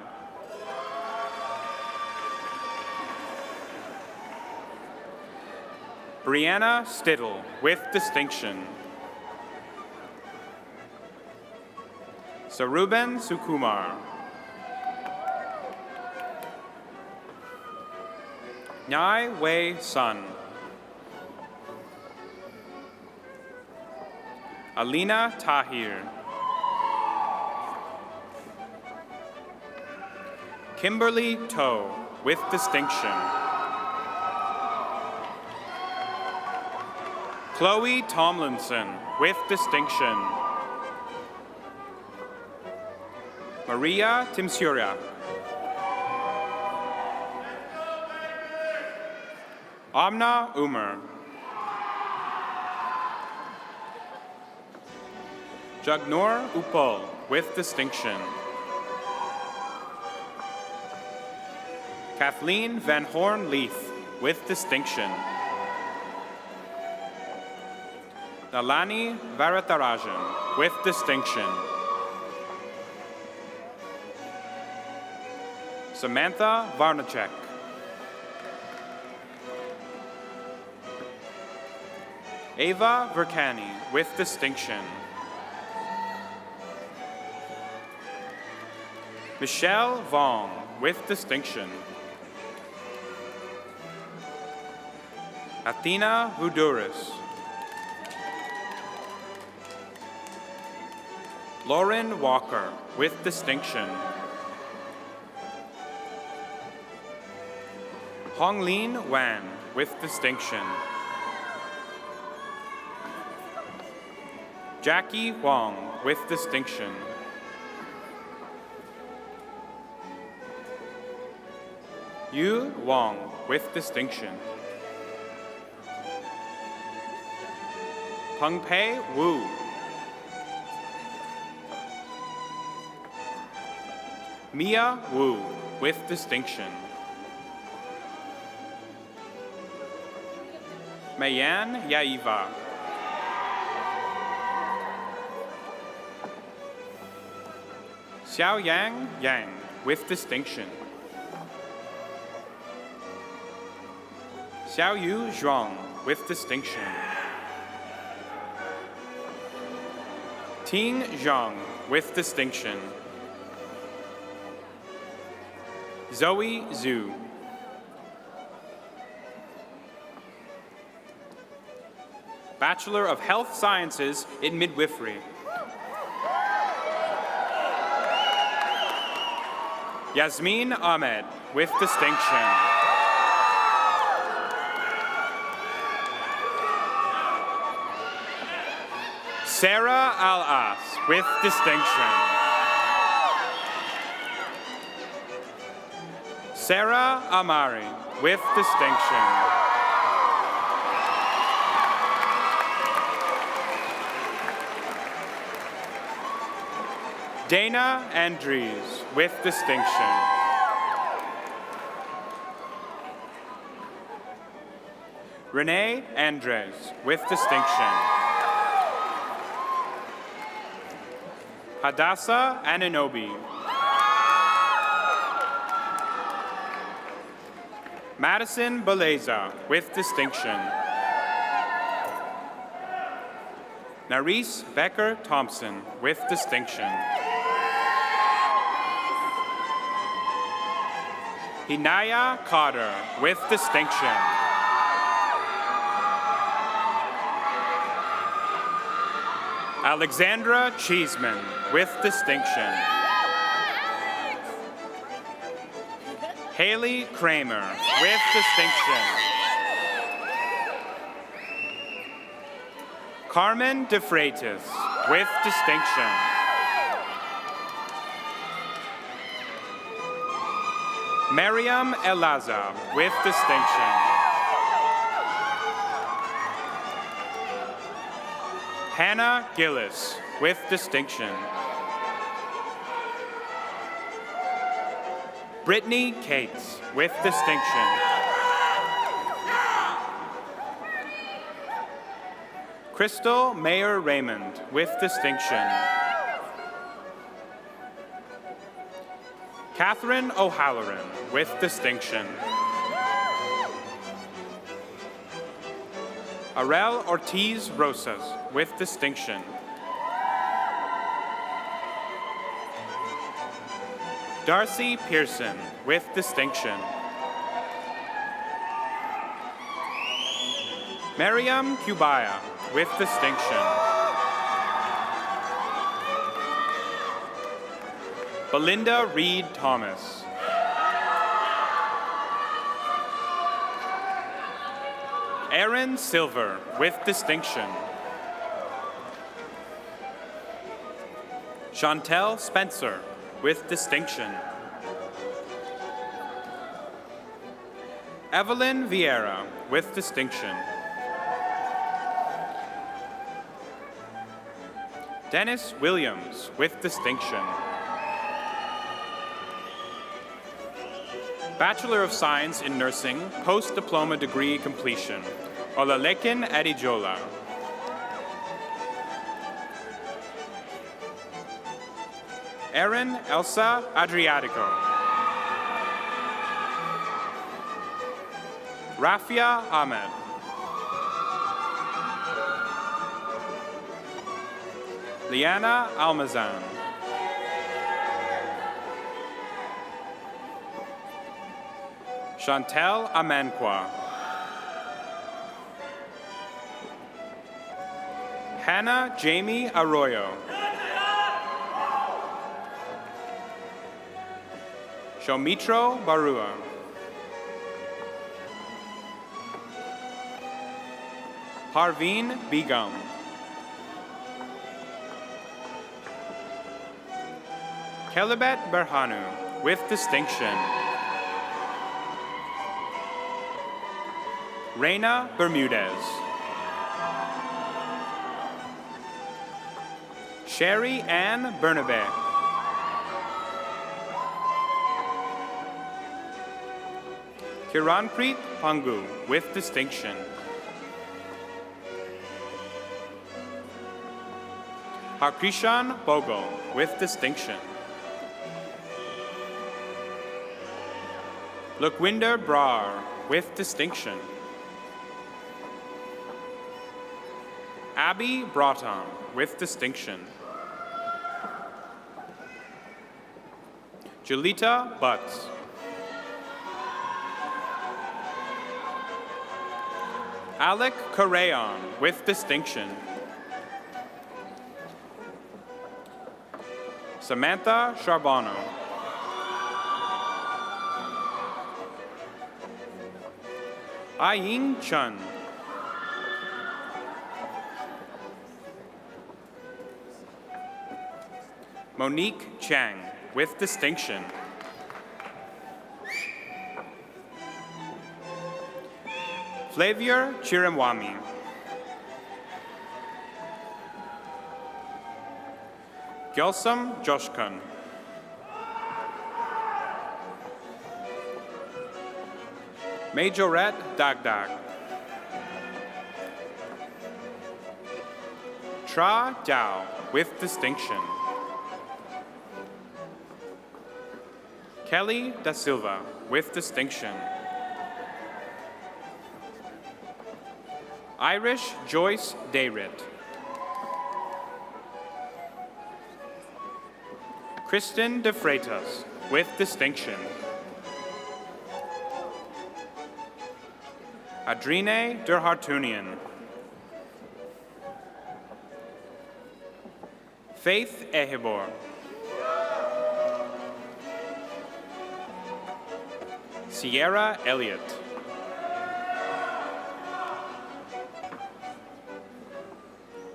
Brianna Stittle, with distinction. Saruben Sukumar. Nyai Wei Sun. Alina Tahir. Kimberly Toe, with distinction. Chloe Tomlinson, with distinction. Maria Timsuriak. Amna Umar. Jagnor Upal, with distinction. Kathleen Van Horn Leith, with distinction. Nalani Varatarajan, with distinction. Samantha Varnacek. Ava Verkani, with distinction. Michelle Vong, with distinction. Athena Vuduris. Lauren Walker, with distinction. Honglin Wan, with distinction. Jackie Huang, with distinction. Yu Wang, with distinction. Pengpei Wu. Mia Wu, with distinction. Mayan Yaiva. Xiaoyang Yang, with distinction. Xiaoyu Zhuang, with distinction. Ting Zhang, with distinction. Zoe Zhu. Bachelor of Health Sciences in Midwifery. Yasmin Ahmed, with distinction. Sarah Al-As, with distinction. Sarah Amari, with distinction. Dana Andrews, with distinction. Renee Andres, with distinction. Hadassah Ananobi. Madison Beleza, with distinction. Naris Becker Thompson, with distinction. Hinaya Carter, with distinction. Alexandra Cheeseman, with distinction. Haley Kramer, with distinction. Carmen De Freitas, with distinction. Mariam Elaza, with distinction. Hannah Gillis, with distinction. Brittany Cates, with distinction. Crystal Mayer Raymond, with distinction. Catherine O'Halloran, with distinction. Arel Ortiz Rosas, with distinction. Darcy Pearson, with distinction. Mariam Kubaya, with distinction. Belinda Reed Thomas. Aaron Silver, with distinction. Chantel Spencer, with distinction. Evelyn Vieira, with distinction. Dennis Williams, with distinction. Bachelor of Science in Nursing, post-diploma degree completion. Olalekin Adijola. Erin Elsa Adriatico. Rafia Ahmed. Liana Almazan. Chantel Amanqua. Hannah Jamie Arroyo. Shomitro Barua. Parveen Begum. Kelebet Berhanu, with distinction. Reina Bermudez. Sherry Ann Bernabe. Kiranpreet Pangu, with distinction. Harkrishan Bogo, with distinction. Lukwinder Brar, with distinction. Abby Broughton, with distinction. Julita Butts. Alec Correon, with distinction. Samantha Charbonneau. Ai-Ying Chun. Monique Chang, with distinction. Flavier Chirimwami. Gyalsam Joshkun. Majorette Dagdag. Tra Dao, with distinction. Kelly Da Silva, with distinction. Irish Joyce Dayrit. Kristen De Freitas, with distinction. Adrine Derhartunian. Faith Ehibor. Sierra Elliott.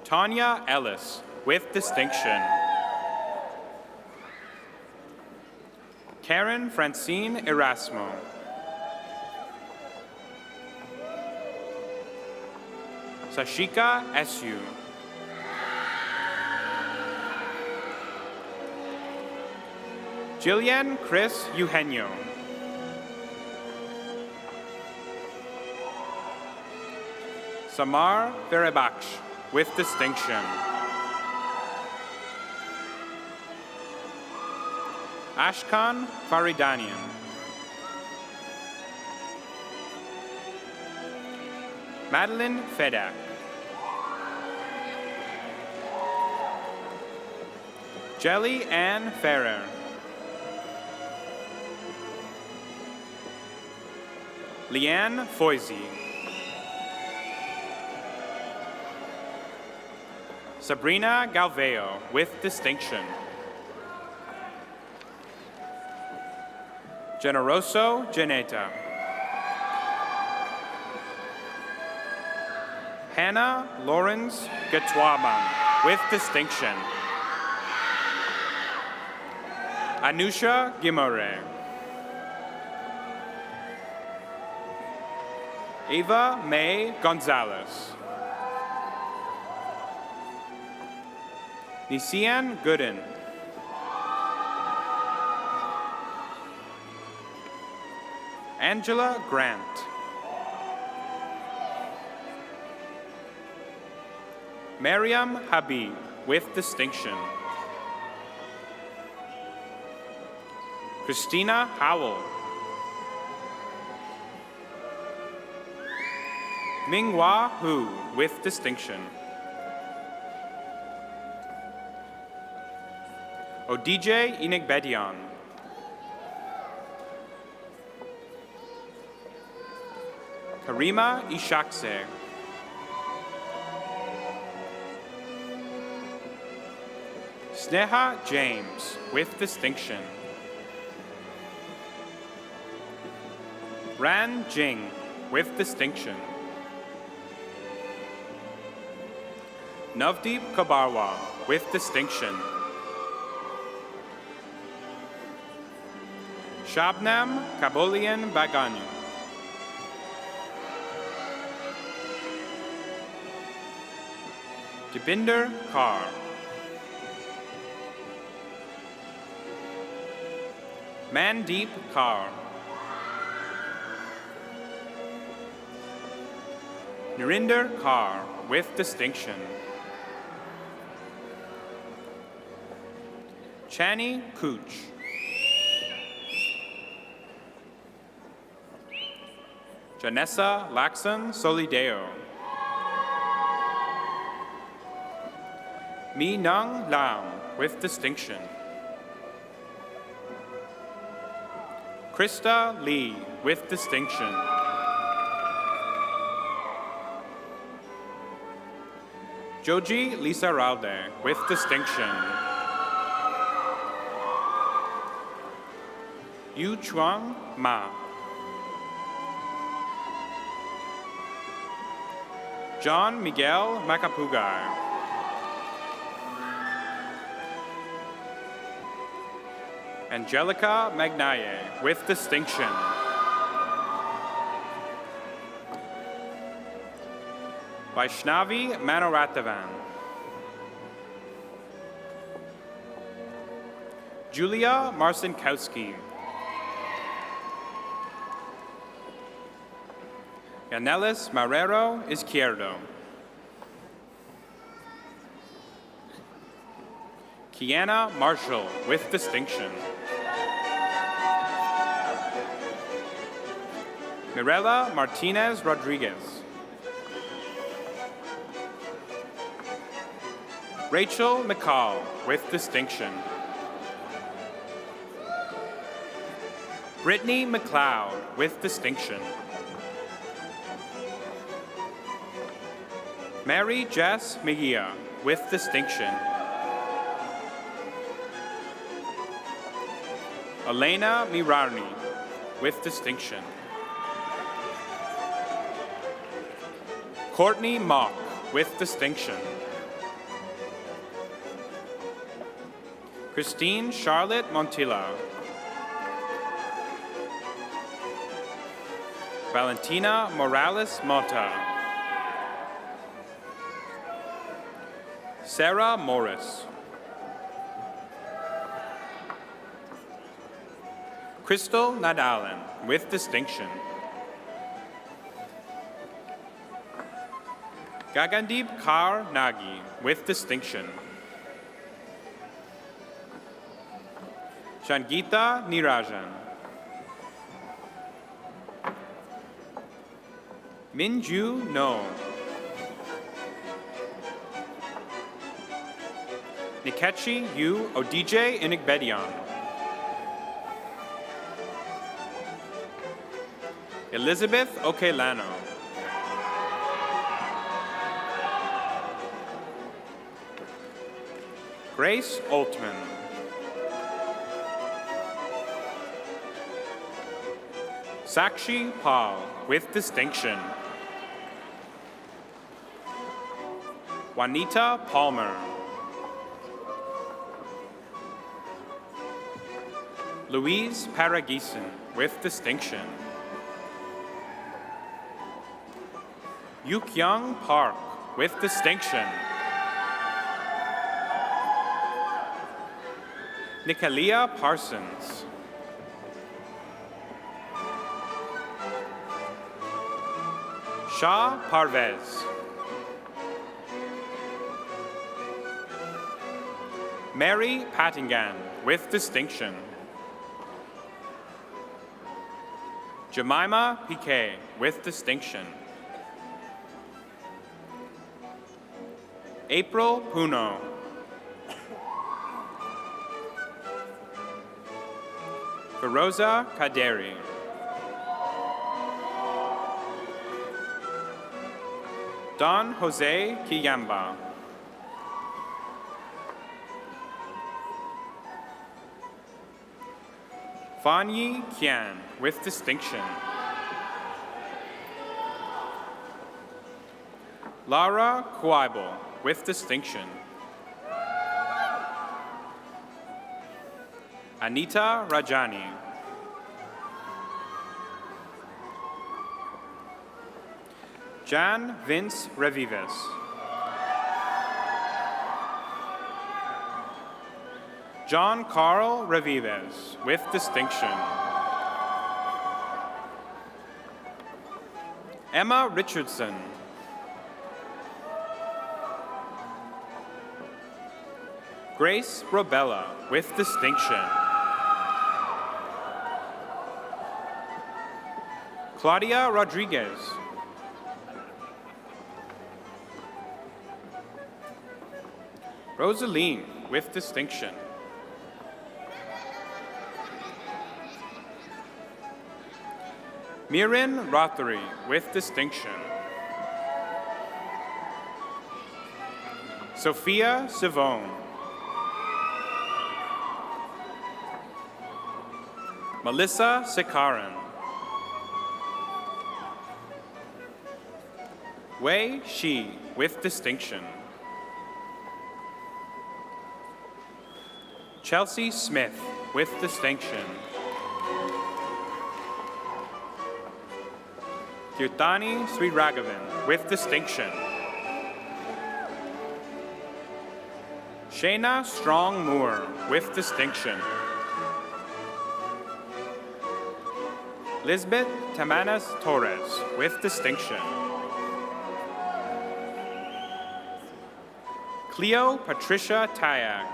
Tanya Ellis, with distinction. Karen Francine Erasmo. Sashika Esu. Jillian Chris Eugenio. Samar Verebaksh, with distinction. Ashkan Faridanian. Madeline Fedak. Jelly Ann Ferrer. Leanne Foisey. Sabrina Galveo with distinction. Generoso Janeta. Hannah Lawrence Gatwaban with distinction. Anusha Gimore. Eva May Gonzalez. Nisian Gooden. Angela Grant. Mariam Habib with distinction. Christina Howell. Minghua Hu with distinction. Odije Inigbedion. Karima Ishakse. Sneha James with distinction. Ran Jing with distinction. Navdeep Kabarwa with distinction. Shabnam Kabolian Bagani. Deepinder Kaur. Mandeep Kaur. Narinder Kaur with distinction. Chani Cooch. Janessa Laxon Solideo. Mi Nung Lam with distinction. Krista Lee with distinction. Joji Lisa Ralde with distinction. Yu Chuang Ma. John Miguel Macapugai. Angelica Magnaye with distinction. Vaishnavi Manorathavan. Julia Marcinkowski. Yanelis Marrero Izquierdo. Kiana Marshall with distinction. Mirella Martinez Rodriguez. Rachel McCall with distinction. Brittany McLeod with distinction. Mary Jess Mejia with distinction. Elena Mirarni with distinction. Courtney Mock with distinction. Christine Charlotte Montilla. Valentina Morales Mota. Sarah Morris. Crystal Nadalen with distinction. Gagandeep Kaur Nagi with distinction. Shangita Nirajan. Minju No. Nikechi Yu Odije Inigbedion. Elizabeth Okelano. Grace Altman. Sakshi Pal, with distinction. Juanita Palmer. Louise Paragisen, with distinction. Yukyung Park, with distinction. Nicalia Parsons. Shah Parvez. Mary Pattingan, with distinction. Jemima Piquet, with distinction. April Puno. Feroza Kaderi. Don Jose Kiyamba. Fanyi Qian, with distinction. Lara Kuaibel, with distinction. Anita Rajani. Jan Vince Revives. John Carl Revives, with distinction. Emma Richardson. Grace Robella, with distinction. Claudia Rodriguez. Rosaline, with distinction. Mirin Rothery, with distinction. Sophia Savone. Melissa Sikaran. Wei Shi, with distinction. Chelsea Smith, with distinction. Kirtani Sriraghavan, with distinction. Shayna Strong Moore, with distinction. Lisbeth Tamanas Torres, with distinction. Cleo Patricia Tayag.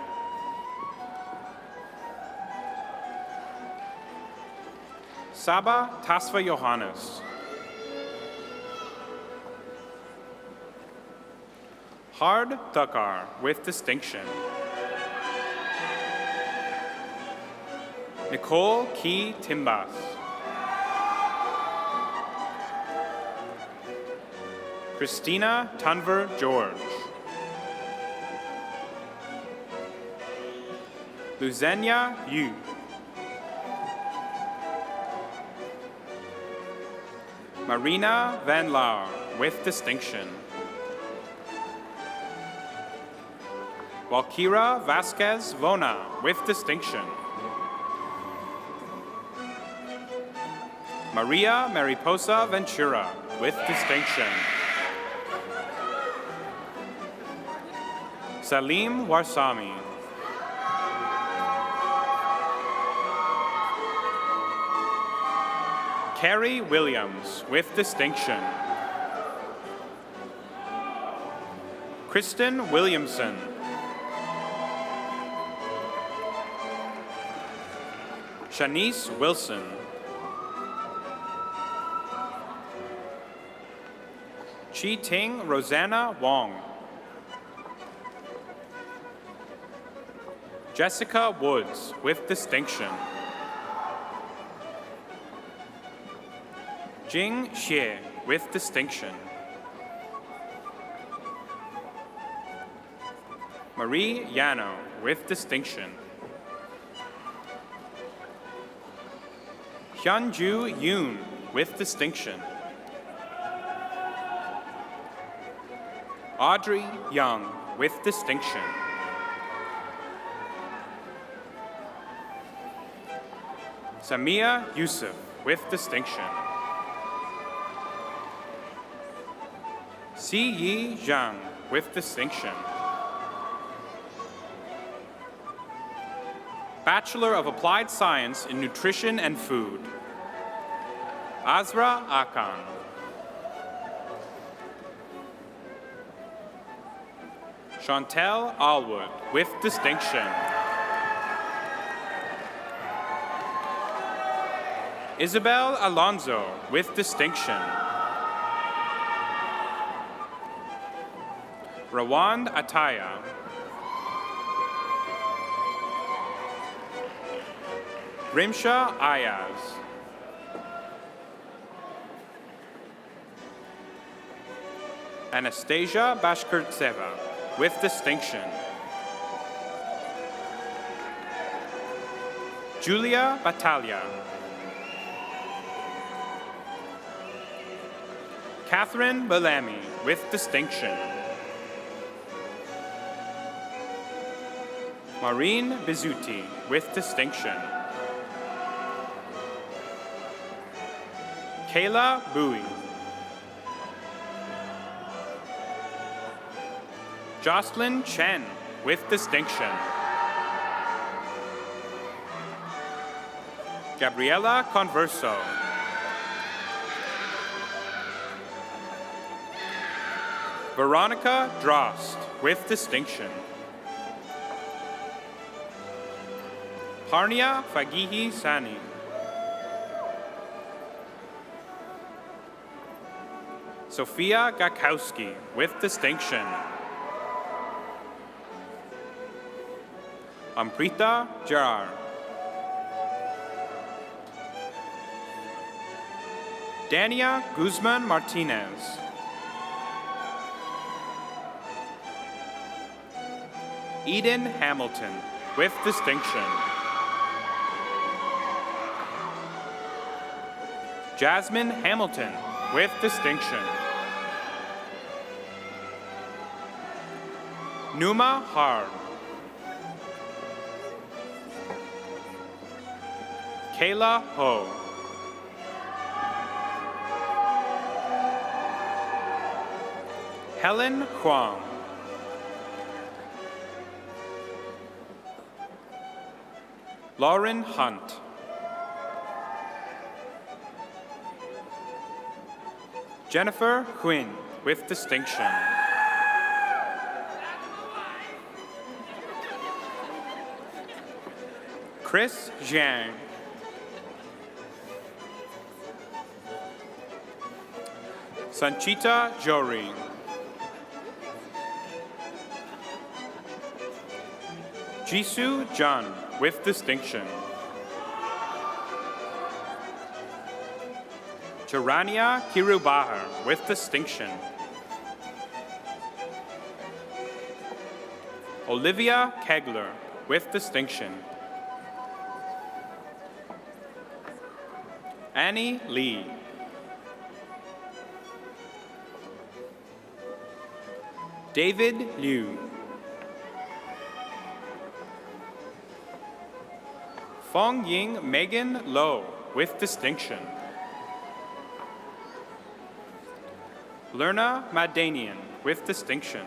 Saba Tasva Johannes. Hard Thakar, with distinction. Nicole Key Timbas. Christina Tunver George. Luzenia Yu. Marina Van Laar, with distinction. Walkira Vasquez Vona, with distinction. Maria Mariposa Ventura, with distinction. Salim Warsami. Carrie Williams, with distinction. Kristen Williamson. Shanice Wilson. Chi Ting Rosanna Wong. Jessica Woods, with distinction. Jing Xie, with distinction. Marie Yano, with distinction. Hyunju Yoon, with distinction. Audrey Young, with distinction. Samia Yusuf, with distinction. Si Yi Zhang, with distinction. Bachelor of Applied Science in Nutrition and Food. Azra Akan. Chantel Allwood, with distinction. Isabel Alonso, with distinction. Rawand Ataya. Rimsha Ayaz. Anastasia Bashkirtseva, with distinction. Julia Batalha. Catherine Bellamy, with distinction. Maureen Bizzuti, with distinction. Kayla Bowie. Jocelyn Chen, with distinction. Gabriela Converso. Veronica Drost, with distinction. Parnia Fagihi Sani. Sophia Gakowski, with distinction. Amrita Jarar. Dania Guzman Martinez. Eden Hamilton, with distinction. Jasmine Hamilton, with distinction. Numa Har. Kayla Ho. Helen Huang. Lauren Hunt. Jennifer Quinn, with distinction. Chris Zhang. Sanchita Jori. Jisoo Jun, with distinction. Charania Kirubahar, with distinction. Olivia Kegler, with distinction. Annie Lee. David Liu. Fong Ying Megan Lo, with distinction. Lerna Madanian, with distinction.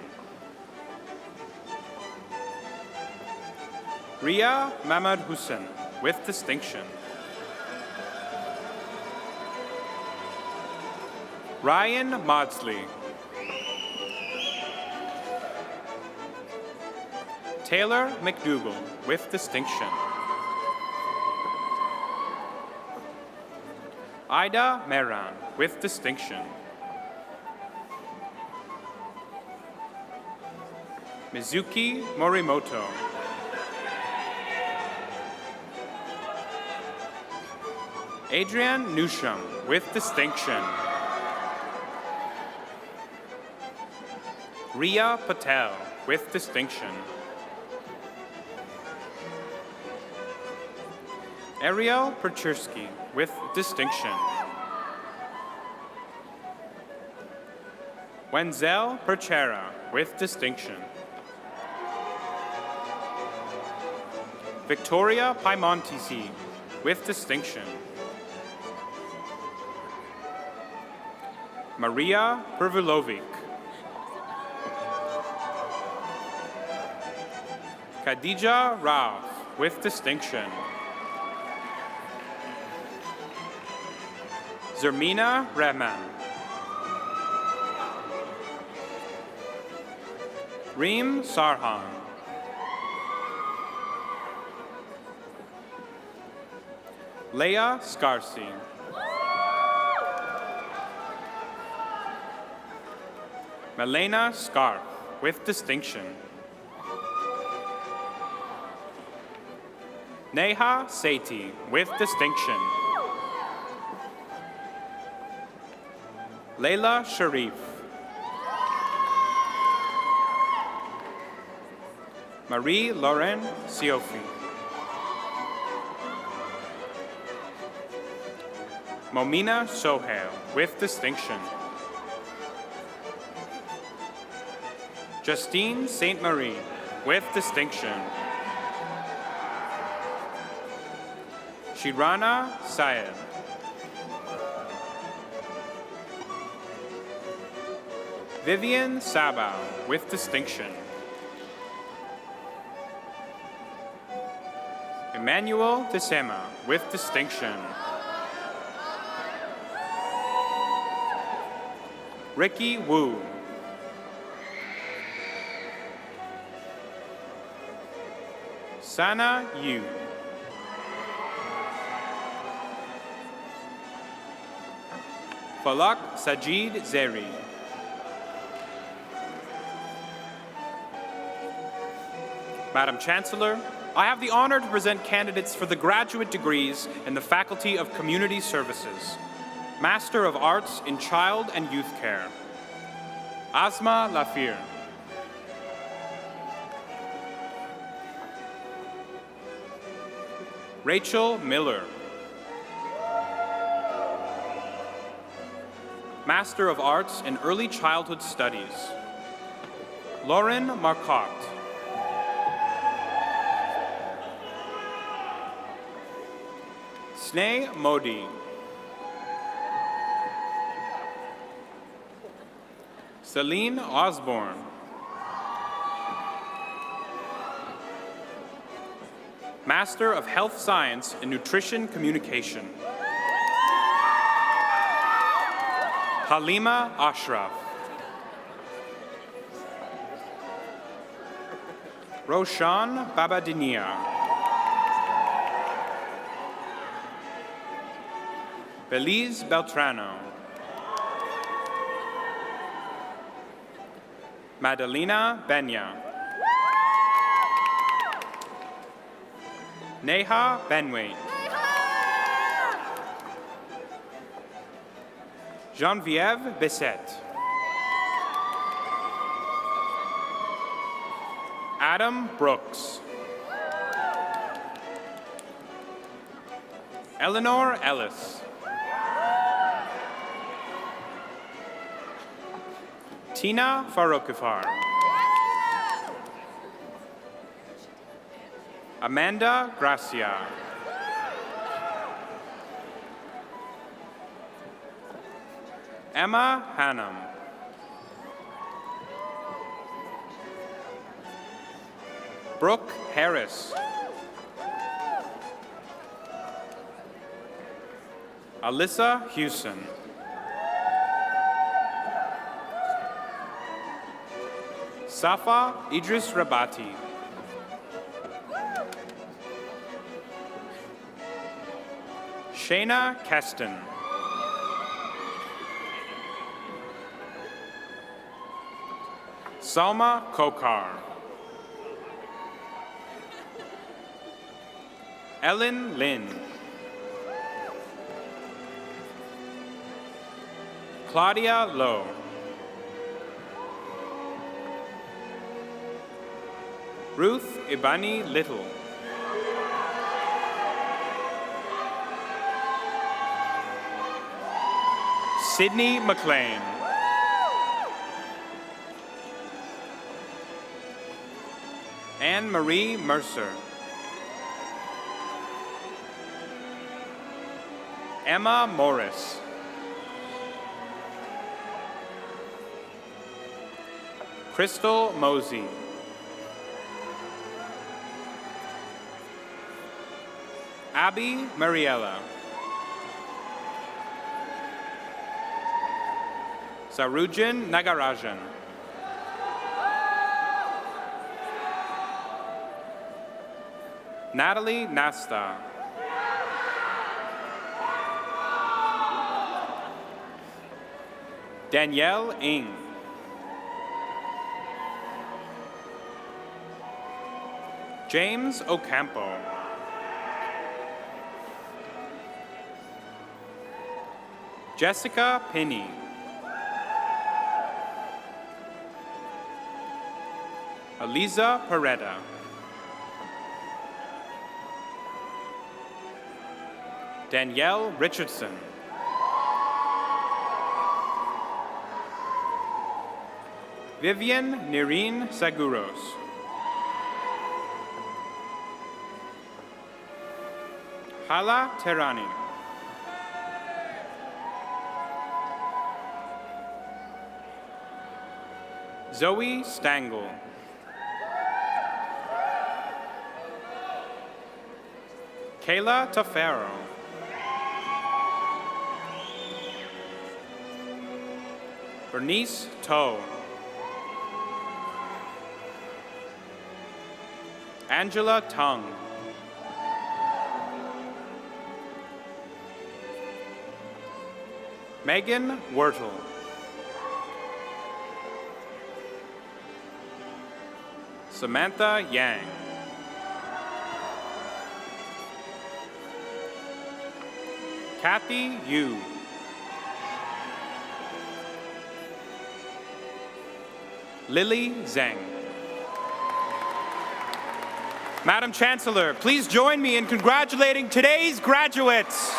Ria Mamad Hussain, with distinction. Ryan Maudsley. Taylor McDougall, with distinction. Ida Meran, with distinction. Mizuki Morimoto. Adrian Newsham, with distinction. Ria Patel, with distinction. Ariel Perchersky, with distinction. Wenzel Perchera, with distinction. Victoria Piemontesi, with distinction. Maria Pervulovic. Khadija Rav, with distinction. Zermina Rahman. Reem Sarhan. Leia Scarsi. Melena Scarf, with distinction. Neha Sethi, with distinction. Layla Sharif. Marie Lauren Siofi. Momina Sohail, with distinction. Justine Saint Marie, with distinction. Shirana Syed. Vivian Sabao, with distinction. Emmanuel Desema, with distinction. Ricky Wu. Sana Yu. Falak Sajid Zeri. Madam Chancellor, I have the honor to present candidates for the graduate degrees in the Faculty of Community Services. Master of Arts in Child and Youth Care. Asma Lafir. Rachel Miller. Master of Arts in Early Childhood Studies. Lauren Marcotte. Sneh Modi. Celine Osborne. Master of Health Science in Nutrition Communication. Halima Ashraf. Roshan Babadinia. Belize Beltrano. Madalena Benya. Neha Benwaite. Geneviève Bissette. Adam Brooks. Eleanor Ellis. Tina Farokifar. Amanda Gracia. Emma Hannum. Brooke Harris. Alyssa Hewson. Safa Idris Rabati. Shayna Keston. Salma Kokar. Ellen Lin. Claudia Lowe. Ruth Ibani Little. Sydney McLean. Anne Marie Mercer. Emma Morris. Crystal Mosey. Abby Mariella. Sarujin Nagarajan. Natalie Nasta. Danielle Ng. James Ocampo. Jessica Pinney. Eliza Peretta. Danielle Richardson. Vivian Nireen Saguros. Hala Terani. Zoe Stangl. Kayla Tafaro. Bernice Toe. Angela Tung. Megan Wurtle. Samantha Yang. Kathy Yu. Lily Zhang. Madam Chancellor, please join me in congratulating today's graduates.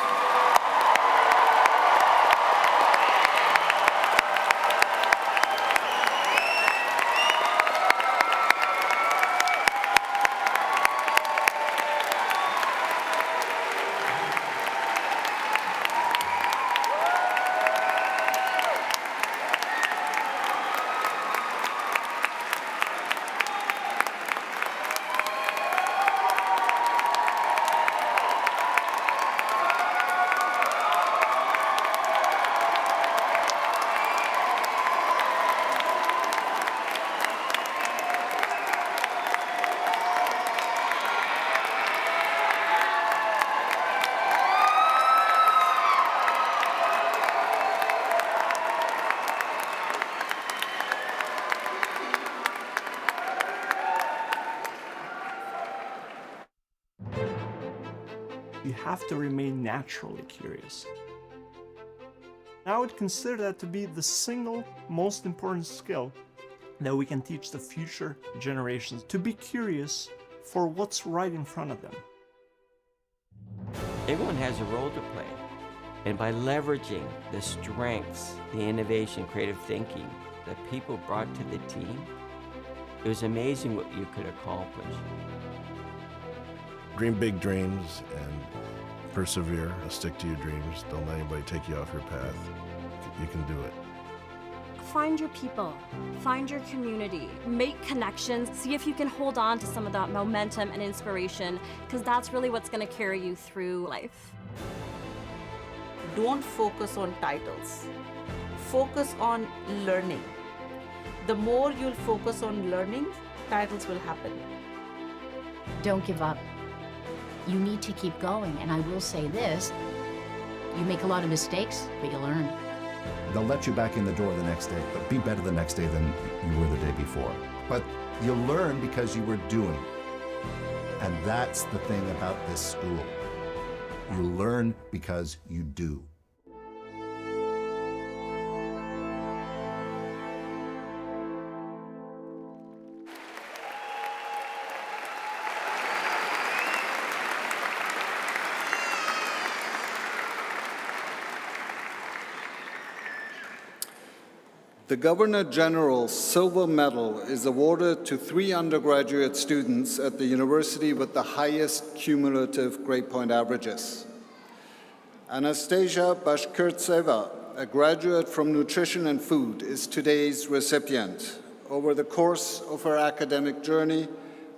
You have to remain naturally curious. I would consider that to be the single most important skill that we can teach the future generations, to be curious for what's right in front of them. Everyone has a role to play, and by leveraging the strengths, the innovation, creative thinking that people brought to the team, it was amazing what you could accomplish. Dream big dreams and persevere. Stick to your dreams. Don't let anybody take you off your path. You can do it. Find your people, find your community, make connections, see if you can hold on to some of that momentum and inspiration, because that's really what's going to carry you through life. Don't focus on titles. Focus on learning. The more you'll focus on learning, titles will happen. Don't give up. You need to keep going, and I will say this, you make a lot of mistakes, but you learn. They'll let you back in the door the next day, but be better the next day than you were the day before. But you'll learn because you were doing. And that's the thing about this school. You learn because you do. The Governor General's Silver Medal is awarded to 3 undergraduate students at the university with the highest cumulative grade point averages. Anastasia Bashkirtseva, a graduate from Nutrition and Food, is today's recipient. Over the course of her academic journey,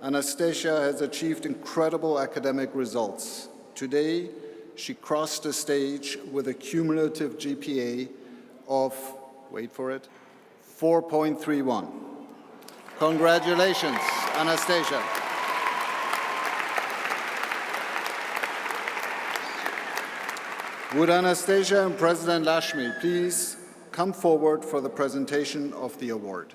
Anastasia has achieved incredible academic results. Today, she crossed the stage with a cumulative GPA of, wait for it, 4.31. Congratulations, Anastasia. Would Anastasia and President Lakshmi please come forward for the presentation of the award?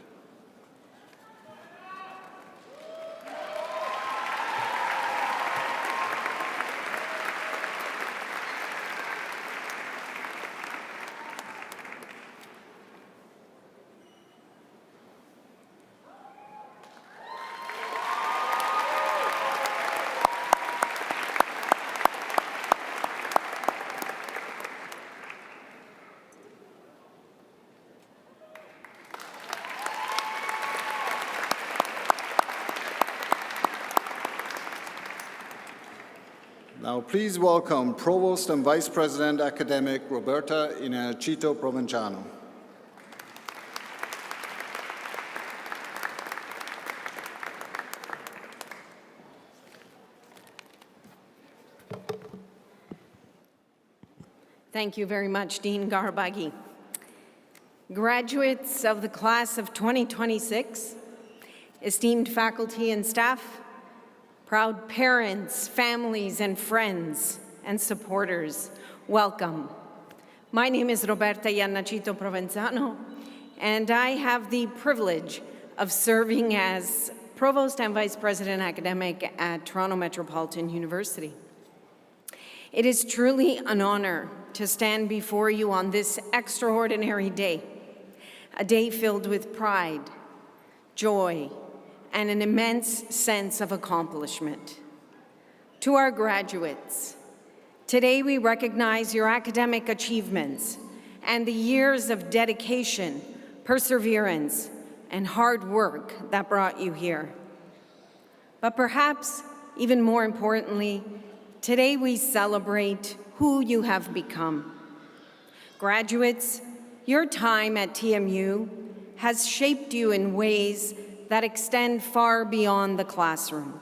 Now please welcome Provost and Vice President Academic Roberta Inarcito Provenzano. Thank you very much, Dean Garabaghi. Graduates of the class of 2026, esteemed faculty and staff, proud parents, families, and friends, and supporters, welcome. My name is Roberta Iannacito Provenzano, and I have the privilege of serving as Provost and Vice President Academic at Toronto Metropolitan University. It is truly an honor to stand before you on this extraordinary day, a day filled with pride, joy, and an immense sense of accomplishment. To our graduates, today we recognize your academic achievements and the years of dedication, perseverance, and hard work that brought you here. But perhaps even more importantly, today we celebrate who you have become. Graduates, your time at TMU has shaped you in ways that extend far beyond the classroom.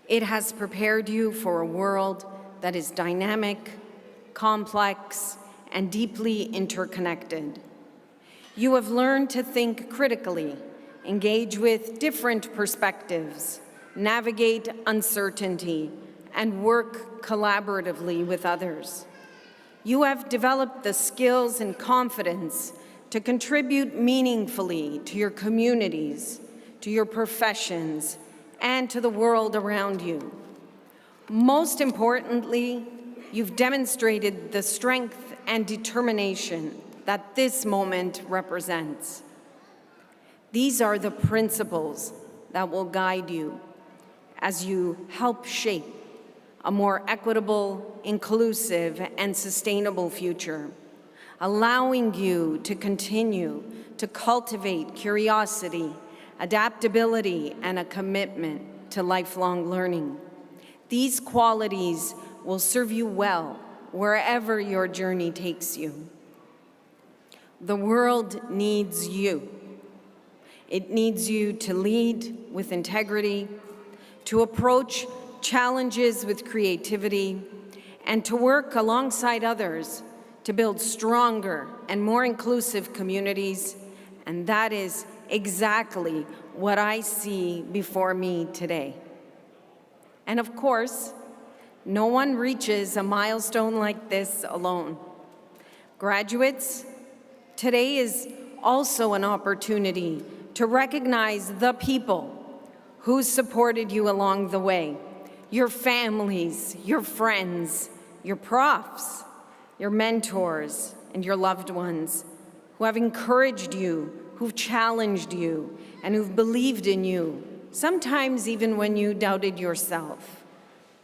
It has prepared you for a world that is dynamic, complex, and deeply interconnected. You have learned to think critically, engage with different perspectives, navigate uncertainty, and work collaboratively with others. You have developed the skills and confidence to contribute meaningfully to your communities, to your professions, and to the world around you. Most importantly, you've demonstrated the strength and determination that this moment represents. These are the principles that will guide you as you help shape a more equitable, inclusive, and sustainable future, allowing you to continue to cultivate curiosity, adaptability, and a commitment to lifelong learning. These qualities will serve you well wherever your journey takes you. The world needs you. It needs you to lead with integrity, to approach challenges with creativity, and to work alongside others to build stronger and more inclusive communities, and that is exactly what I see before me today. And of course, no one reaches a milestone like this alone. Graduates, today is also an opportunity to recognize the people who supported you along the way, your families, your friends, your profs, your mentors, and your loved ones who have encouraged you, who've challenged you, and who've believed in you, sometimes even when you doubted yourself.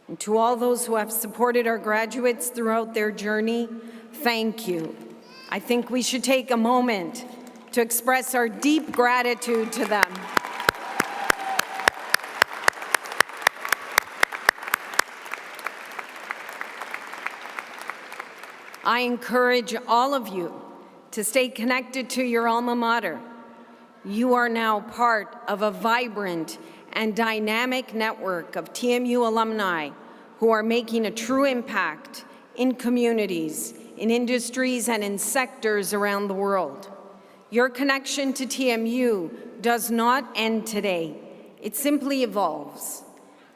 And to all those who have supported our graduates throughout their journey, thank you. I think we should take a moment to express our deep gratitude to them. I encourage all of you to stay connected to your alma mater. You are now part of a vibrant and dynamic network of TMU alumni who are making a true impact in communities, in industries, and in sectors around the world. Your connection to TMU does not end today. It simply evolves.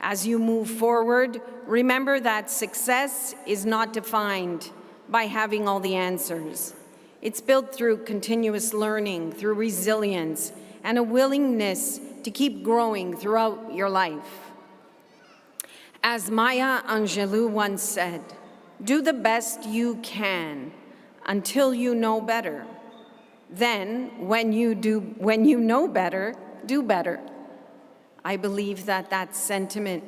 As you move forward, remember that success is not defined by having all the answers. It's built through continuous learning, through resilience, and a willingness to keep growing throughout your life. As Maya Angelou once said, do the best you can until you know better. Then, when you know better, do better. I believe that that sentiment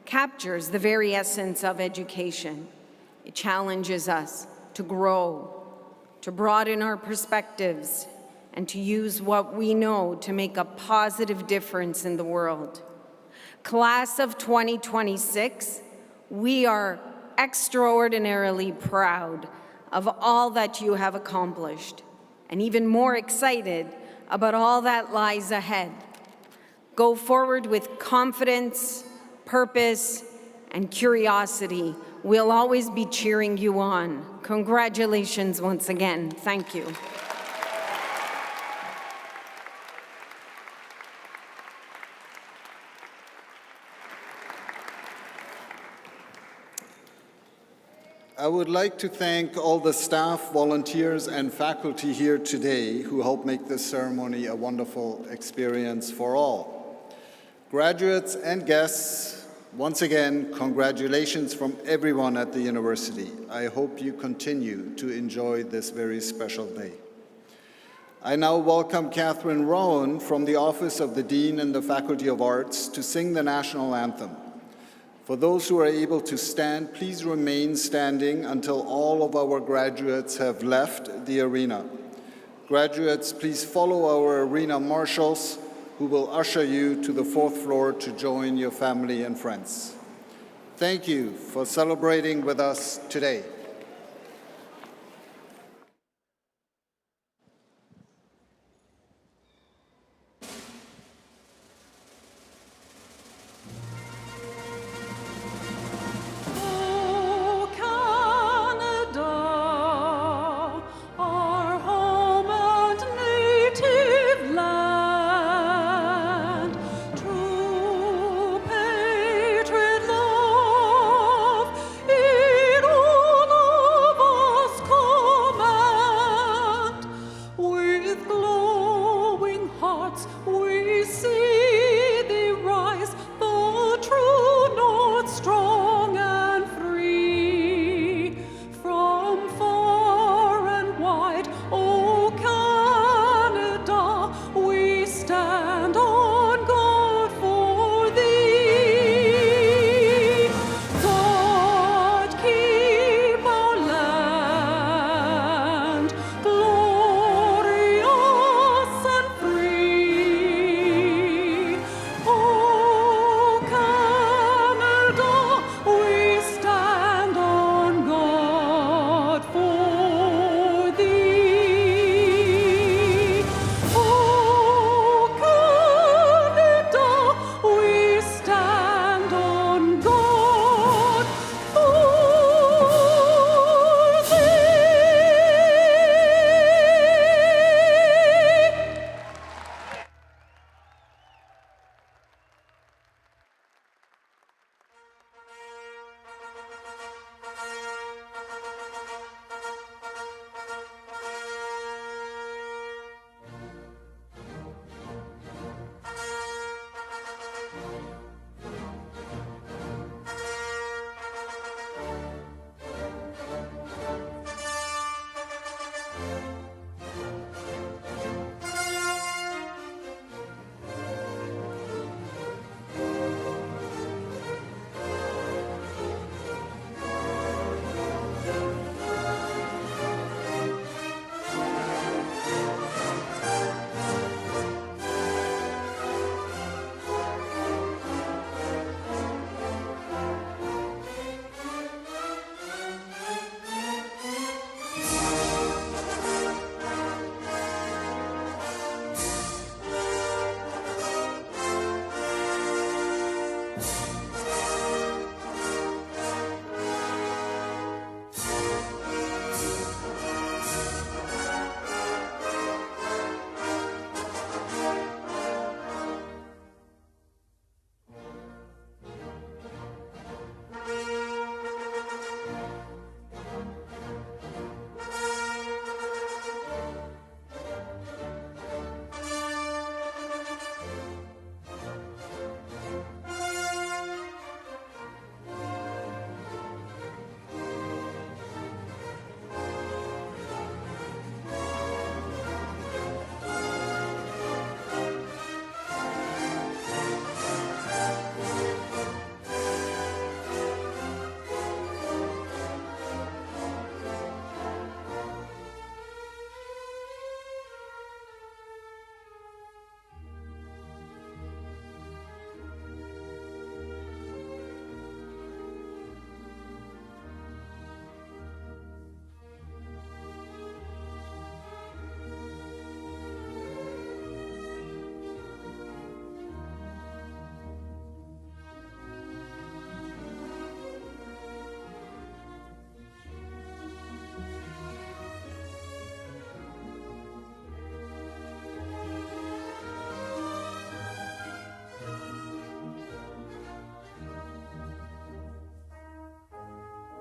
captures the very essence of education. It challenges us to grow, to broaden our perspectives, and to use what we know to make a positive difference in the world. Class of 2026, we are extraordinarily proud of all that you have accomplished, and even more excited about all that lies ahead. Go forward with confidence, purpose, and curiosity. We'll always be cheering you on. Congratulations once again. Thank you. I would like to thank all the staff, volunteers, and faculty here today who helped make this ceremony a wonderful experience for all. Graduates and guests, once again, congratulations from everyone at the university. I hope you continue to enjoy this very special day. I now welcome Catherine Rowan from the Office of the Dean and the Faculty of Arts to sing the national anthem. For those who are able to stand, please remain standing until all of our graduates have left the arena. Graduates, please follow our arena marshals, who will usher you to the 4th floor to join your family and friends. Thank you for celebrating with us today.